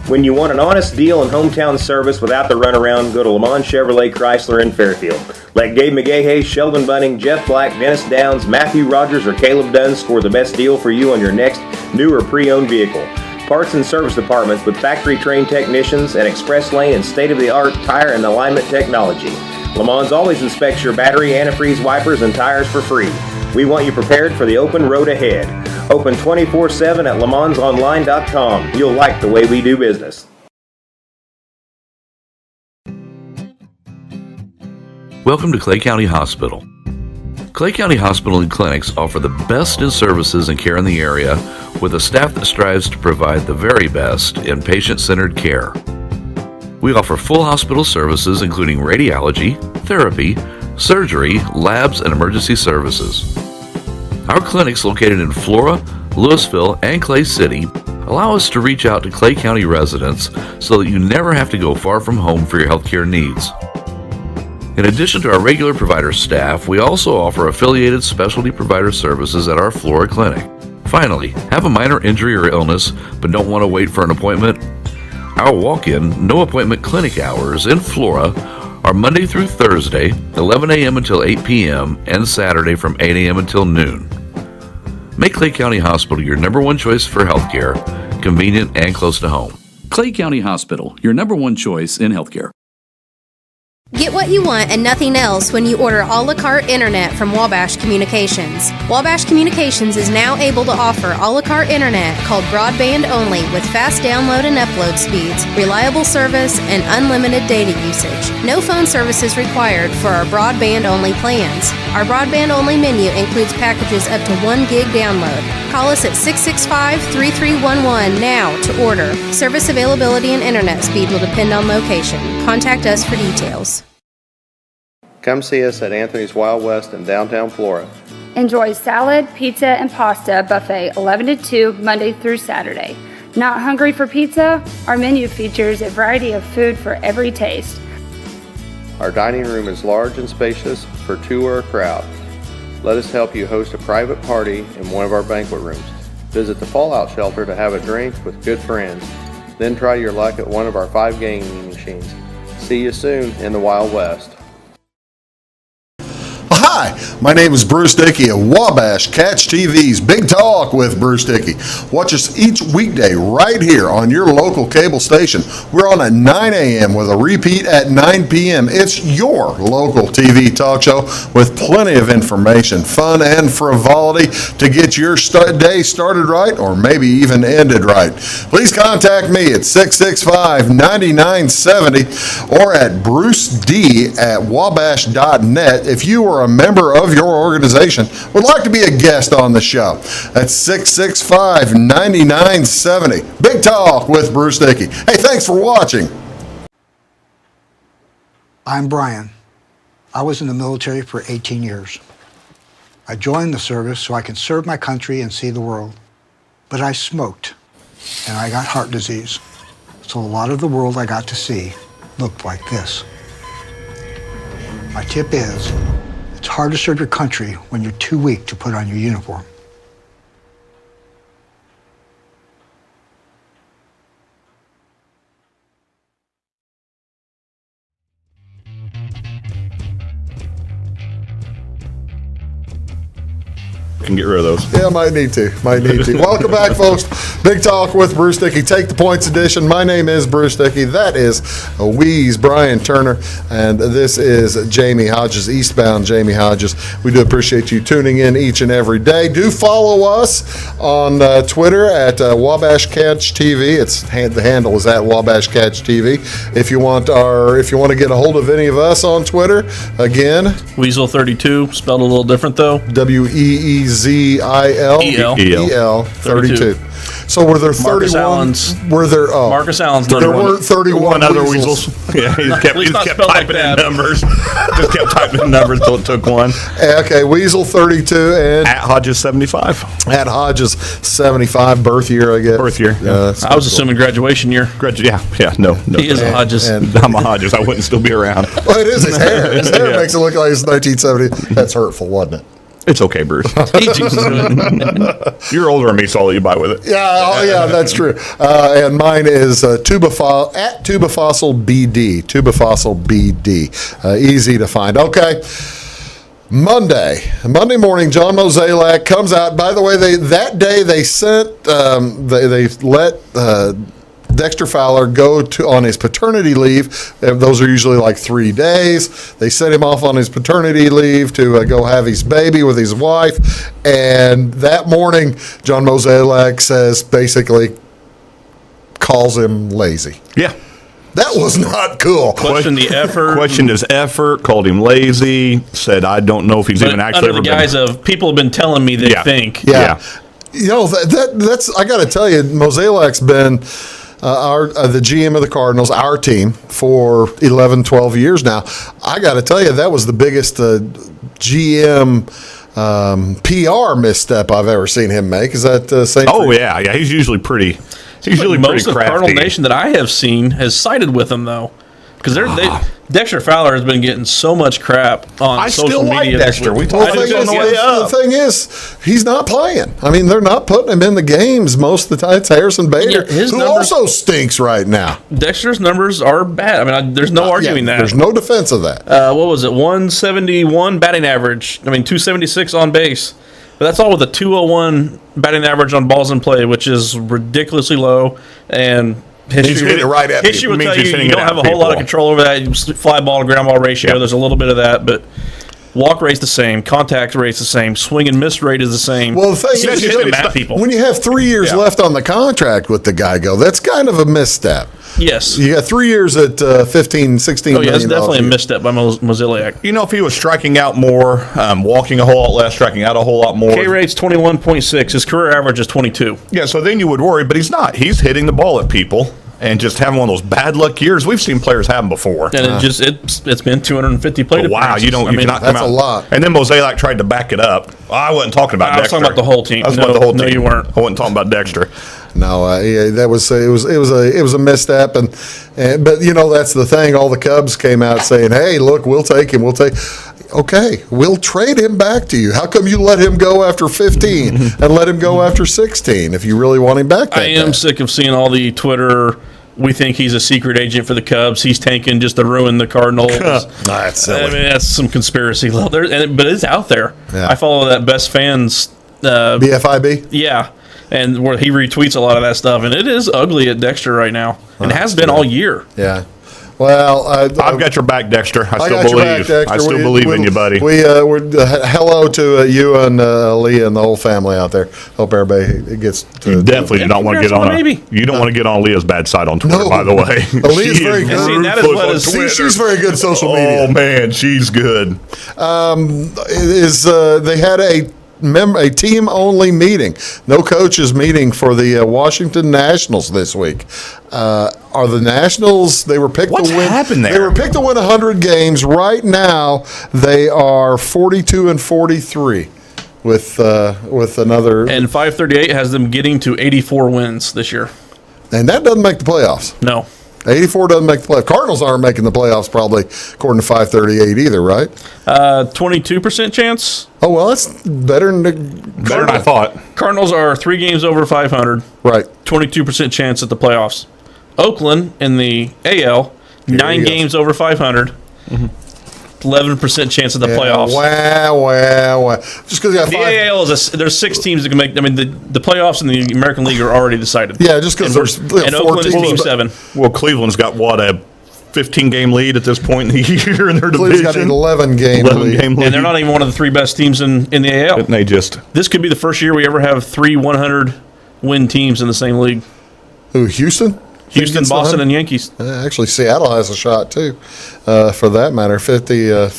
Speaker 9: When you want an honest deal and hometown service without the runaround, go to Lamont Chevrolet Chrysler in Fairfield. Let Gabe McGahey, Sheldon Bunning, Jeff Black, Dennis Downs, Matthew Rogers, or Caleb Dunn score the best deal for you on your next new or pre-owned vehicle. Parts and service departments with factory-trained technicians and express lane and state-of-the-art tire and alignment technology. Lamont's always inspects your battery, antifreeze, wipers, and tires for free. We want you prepared for the open road ahead. Open 24/7 at LeMansOnline.com. You'll like the way we do business.
Speaker 6: Welcome to Clay County Hospital. Clay County Hospital and Clinics offer the best in services and care in the area with a staff that strives to provide the very best in patient-centered care. We offer full hospital services including radiology, therapy, surgery, labs, and emergency services. Our clinics located in Flora, Louisville, and Clay City allow us to reach out to Clay County residents so that you never have to go far from home for your healthcare needs. In addition to our regular provider staff, we also offer affiliated specialty provider services at our Flora clinic. Finally, have a minor injury or illness but don't want to wait for an appointment? Our walk-in, no-appointment clinic hours in Flora are Monday through Thursday, 11 a.m. until 8 p.m., and Saturday from 8 a.m. until noon. Make Clay County Hospital your number one choice for healthcare, convenient and close to home.
Speaker 7: Clay County Hospital, your number one choice in healthcare.
Speaker 8: Get what you want and nothing else when you order a la carte internet from Wabash Communications. Wabash Communications is now able to offer a la carte internet called broadband only with fast download and upload speeds, reliable service, and unlimited data usage. No phone services required for our broadband only plans. Our broadband only menu includes packages up to 1 gig download. Call us at 665-3311 now to order. Service availability and internet speed will depend on location. Contact us for details.
Speaker 4: Come see us at Anthony's Wild West in downtown Flora.
Speaker 5: Enjoy salad, pizza, and pasta buffet 11 to 2 Monday through Saturday. Not hungry for pizza? Our menu features a variety of food for every taste.
Speaker 4: Our dining room is large and spacious for two or a crowd. Let us help you host a private party in one of our banquet rooms. Visit the Fallout Shelter to have a drink with good friends. Then try your luck at one of our 5 gaming machines. See you soon in the Wild West.
Speaker 1: Hi, my name is Bruce Dickey of Wabash Catch TV's Big Talk with Bruce Dickey. Watch us each weekday right here on your local cable station. We're on at 9 a.m. with a repeat at 9 p.m. It's your local TV talk show with plenty of information, fun, and frivolity to get your day started right or maybe even ended right. Please contact me at 665-9970 or at bruced@wabash.net if you are a member of your organization would like to be a guest on the show. That's 665-9970. Big Talk with Bruce Dickey. Hey, thanks for watching.
Speaker 13: I'm Brian. I was in the military for 18 years. I joined the service so I can serve my country and see the world. But I smoked, and I got heart disease. So a lot of the world I got to see looked like this. My tip is, it's hard to serve your country when you're too weak to put on your uniform.
Speaker 2: Can get rid of those.
Speaker 1: Yeah, might need to. Welcome back, folks. Big Talk with Bruce Dickey. Take the Points edition. My name is Bruce Dickey. That is Weeze Brian Turner, and this is Jamie Hodges, Eastbound Jamie Hodges. We do appreciate you tuning in each and every day. Do follow us on Twitter at Wabash Catch TV. The handle is at Wabash Catch TV. If you want to get a hold of any of us on Twitter, again,
Speaker 3: Weasel32, spelled a little different though.
Speaker 1: WEEZIL EL 32. So were there 31?
Speaker 3: Marcus Allen's
Speaker 1: there weren't 31
Speaker 2: other
Speaker 1: weasels.
Speaker 2: Yeah, he kept typing in numbers. Just kept typing in numbers until it took one.
Speaker 1: Okay, Weasel 32 and
Speaker 2: at Hodges 75.
Speaker 1: At Hodges 75 birth year, I guess.
Speaker 2: Birth year.
Speaker 3: Yeah. I was assuming graduation year.
Speaker 2: No.
Speaker 3: He is a Hodges.
Speaker 2: And I'm a Hodges. I wouldn't still be around.
Speaker 1: Well, it is his hair. His hair makes it look like it's 1970. That's hurtful, wasn't it?
Speaker 2: It's okay, Bruce. You're older than me, so I'll let you by with it.
Speaker 1: Yeah, that's true. And mine is Tubafossil BD. Tubafossil BD. Easy to find. Okay. Monday morning, John Mozeliak comes out. By the way, they let Dexter Fowler go on his paternity leave. Those are usually like 3 days. They sent him off on his paternity leave to go have his baby with his wife. And that morning, John Mozeliak basically calls him lazy.
Speaker 2: Yeah.
Speaker 1: That was not cool.
Speaker 3: Questioned the effort.
Speaker 2: Questioned his effort, called him lazy, said, I don't know if he's even actually
Speaker 3: under the guise of people have been telling me they think.
Speaker 1: Yeah. You know, that's I got to tell you, Mozeliak's been the GM of the Cardinals, our team, for 11, 12 years now. I got to tell you, that was the biggest GM PR misstep I've ever seen him make. Is that same?
Speaker 2: Oh, yeah. He's usually pretty. He's usually
Speaker 3: most
Speaker 2: pretty
Speaker 3: of
Speaker 2: crafty.
Speaker 3: Cardinal Nation that I have seen has sided with him though, because Dexter Fowler has been getting so much crap on social media.
Speaker 2: I still like Dexter. We talked about it on the way up.
Speaker 1: The thing is, he's not playing. I mean, they're not putting him in the games most of the time. It's Harrison Bader, who also stinks right now.
Speaker 3: Dexter's numbers are bad. I mean, there's no arguing that.
Speaker 1: There's no defense of that.
Speaker 3: What was it? 171 batting average. I mean, 276 on base. But that's all with a 201 batting average on balls in play, which is ridiculously low. And history will tell you don't have a whole lot of control over that. Fly ball to ground ball ratio, there's a little bit of that, but walk rate's the same, contact rate's the same, swing and miss rate is the same.
Speaker 1: Well, the thing is, when you have 3 years left on the contract with the guy, that's kind of a misstep.
Speaker 3: Yes.
Speaker 1: You got 3 years at 15, 16 million.
Speaker 3: Oh, yeah, it's definitely a misstep by Mozeliak.
Speaker 2: You know, if he was striking out more, walking a whole lot less, striking out a whole lot more.
Speaker 3: K rate's 21.6. His career average is 22.
Speaker 2: Yeah, so then you would worry, but he's not. He's hitting the ball at people and just having one of those bad luck years we've seen players have them before.
Speaker 3: And it's been 250 plate appearances.
Speaker 2: Wow, you cannot come out.
Speaker 1: That's a lot.
Speaker 2: And then Mozeliak tried to back it up. I wasn't talking about Dexter.
Speaker 3: I was talking about the whole team.
Speaker 2: I was about the whole team.
Speaker 3: No, you weren't.
Speaker 2: I wasn't talking about Dexter.
Speaker 1: No, that was it was a misstep, and but you know that's the thing. All the Cubs came out saying, "Hey, look, we'll take him. We'll take." okay, we'll trade him back to you. How come you let him go after 15 and let him go after 16 if you really want him back?
Speaker 3: I am sick of seeing all the Twitter. We think he's a secret agent for the Cubs. He's tanking just to ruin the Cardinals.
Speaker 1: That's silly.
Speaker 3: I mean, that's some conspiracy level there, but it's out there.
Speaker 1: Yeah.
Speaker 3: I follow that Best Fans.
Speaker 1: BFIB?
Speaker 3: Yeah, and where he retweets a lot of that stuff, and it is ugly at Dexter right now, and it has been all year.
Speaker 1: Yeah. Well,
Speaker 2: I've got your back, Dexter. I still believe in you, buddy.
Speaker 1: We're hello to you and Leah and the whole family out there. Hope everybody gets to.
Speaker 2: You definitely do not want to get on. You don't want to get on Leah's bad side on Twitter, by the way.
Speaker 1: Leah's very good. She's very good social media.
Speaker 2: Oh man, she's good.
Speaker 1: They had a team-only meeting. No coaches meeting for the Washington Nationals this week. Are the Nationals? They were picked to win.
Speaker 2: Happened there?
Speaker 1: They were picked to win 100 games. Right now, they are 42-43 with another.
Speaker 3: And 538 has them getting to 84 wins this year.
Speaker 1: And that doesn't make the playoffs.
Speaker 3: No.
Speaker 1: 84 doesn't make the playoffs. Cardinals aren't making the playoffs probably, according to 538 either, right?
Speaker 3: 22% chance.
Speaker 1: Oh, well, that's better than
Speaker 2: I thought.
Speaker 3: Cardinals are 3 games over 500.
Speaker 1: Right.
Speaker 3: 22% chance at the playoffs. Oakland in the AL, 9 games over 500. 11% chance at the playoffs.
Speaker 1: Wow. Just because
Speaker 3: the AL there's 6 teams that can make. I mean, the playoffs in the American League are already decided.
Speaker 1: Yeah, just because there's
Speaker 3: and Oakland is team 7.
Speaker 2: Well, Cleveland's got a 15-game lead at this point in the year in their
Speaker 1: Cleveland's
Speaker 2: division.
Speaker 1: got an 11-game lead.
Speaker 3: And they're not even one of the 3 best teams in the AL.
Speaker 2: And
Speaker 3: This could be the first year we ever have 3 100-win teams in the same league.
Speaker 1: Who, Houston?
Speaker 3: Houston, Boston, and Yankees.
Speaker 1: Actually, Seattle has a shot, too, for that matter. 55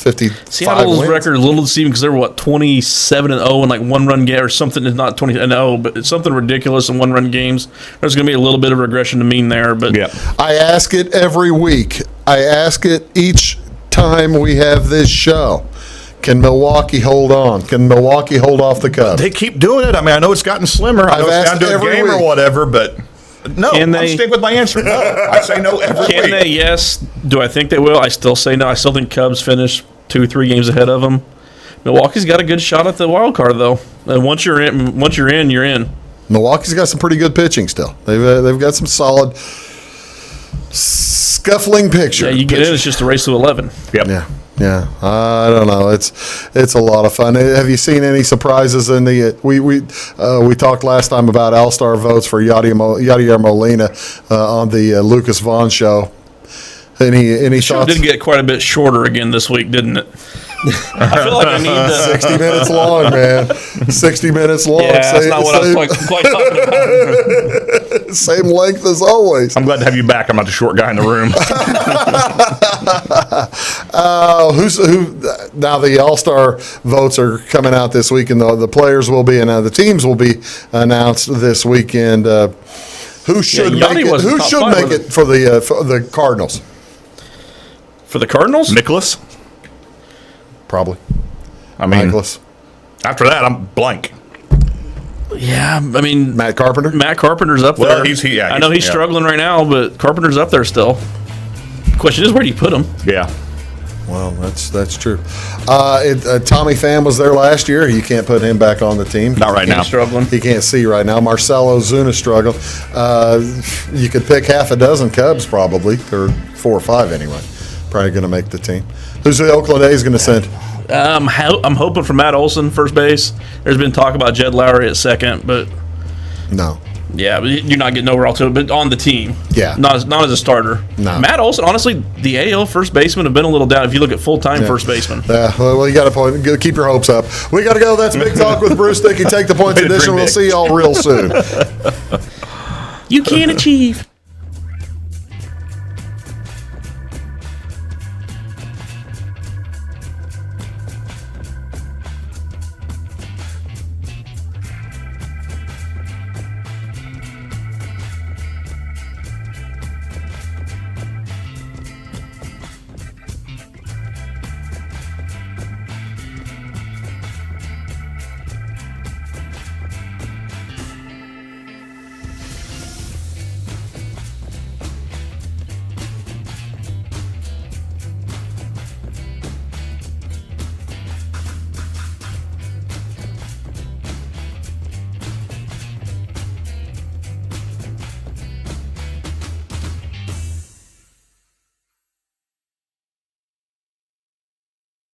Speaker 3: Seattle's
Speaker 1: wins.
Speaker 3: record is a little deceiving because they're, 27-0 in, like, one-run game or something. It's not 20-0, but it's something ridiculous in one-run games. There's going to be a little bit of regression to mean there. But
Speaker 1: I ask it every week. I ask it each time we have this show. Can Milwaukee hold on? Can Milwaukee hold off the Cubs?
Speaker 2: They keep doing it. I mean, I know it's gotten slimmer. I know it's down to a game or whatever, but... No, I'm sticking with my answer. No, I say no every week.
Speaker 3: Can they? Yes. Do I think they will? I still say no. I still think Cubs finish 2-3 games ahead of them. Milwaukee's got a good shot at the wild card, though. And once you're in, you're in.
Speaker 1: Milwaukee's got some pretty good pitching still. They've got some solid scuffling picture.
Speaker 3: Yeah, you get in. It's just a race to 11.
Speaker 2: Yep.
Speaker 1: Yeah, I don't know. It's a lot of fun. Have you seen any surprises in the? We talked last time about All-Star votes for Yadier Molina on the Lucas Vaughn show. Any thoughts?
Speaker 3: Did get quite a bit shorter again this week, didn't it? I feel like I need
Speaker 1: 60 minutes long, man. 60 minutes long.
Speaker 3: Yeah, that's not what I was quite talking about.
Speaker 1: Same length as always.
Speaker 2: I'm glad to have you back. I'm not the short guy in the room.
Speaker 1: Who now the All-Star votes are coming out this week, and the players will be, and the teams will be announced this weekend. Who should make it? Who should make it for the Cardinals?
Speaker 3: For the Cardinals,
Speaker 2: Nicholas.
Speaker 1: Probably.
Speaker 2: I mean,
Speaker 1: Nicholas.
Speaker 2: After that, I'm blank.
Speaker 3: Yeah, I mean,
Speaker 1: Matt Carpenter.
Speaker 3: Matt Carpenter's up there. I know he's struggling right now, but Carpenter's up there still. Question is, where do you put him?
Speaker 2: Yeah.
Speaker 1: Well, that's true. Tommy Pham was there last year. You can't put him back on the team.
Speaker 2: Not right now.
Speaker 3: He's struggling.
Speaker 1: He can't see right now. Marcelo Zuna struggling. You could pick half a dozen Cubs probably, or 4 or 5 anyway. Probably going to make the team. Who's the Oakland A's going to send?
Speaker 3: I'm hoping for Matt Olson, first base. There's been talk about Jed Lowry at second, but
Speaker 1: no.
Speaker 3: Yeah, but you're not getting overall to it, but on the team.
Speaker 1: Yeah.
Speaker 3: Not as a starter.
Speaker 1: No.
Speaker 3: Matt Olson, honestly, the AL first baseman have been a little down if you look at full-time first baseman.
Speaker 1: Yeah, well, you got to keep your hopes up. We got to go. That's Big Talk with Bruce Dickey. Take the Points edition. We'll see y'all real soon.
Speaker 3: You can achieve.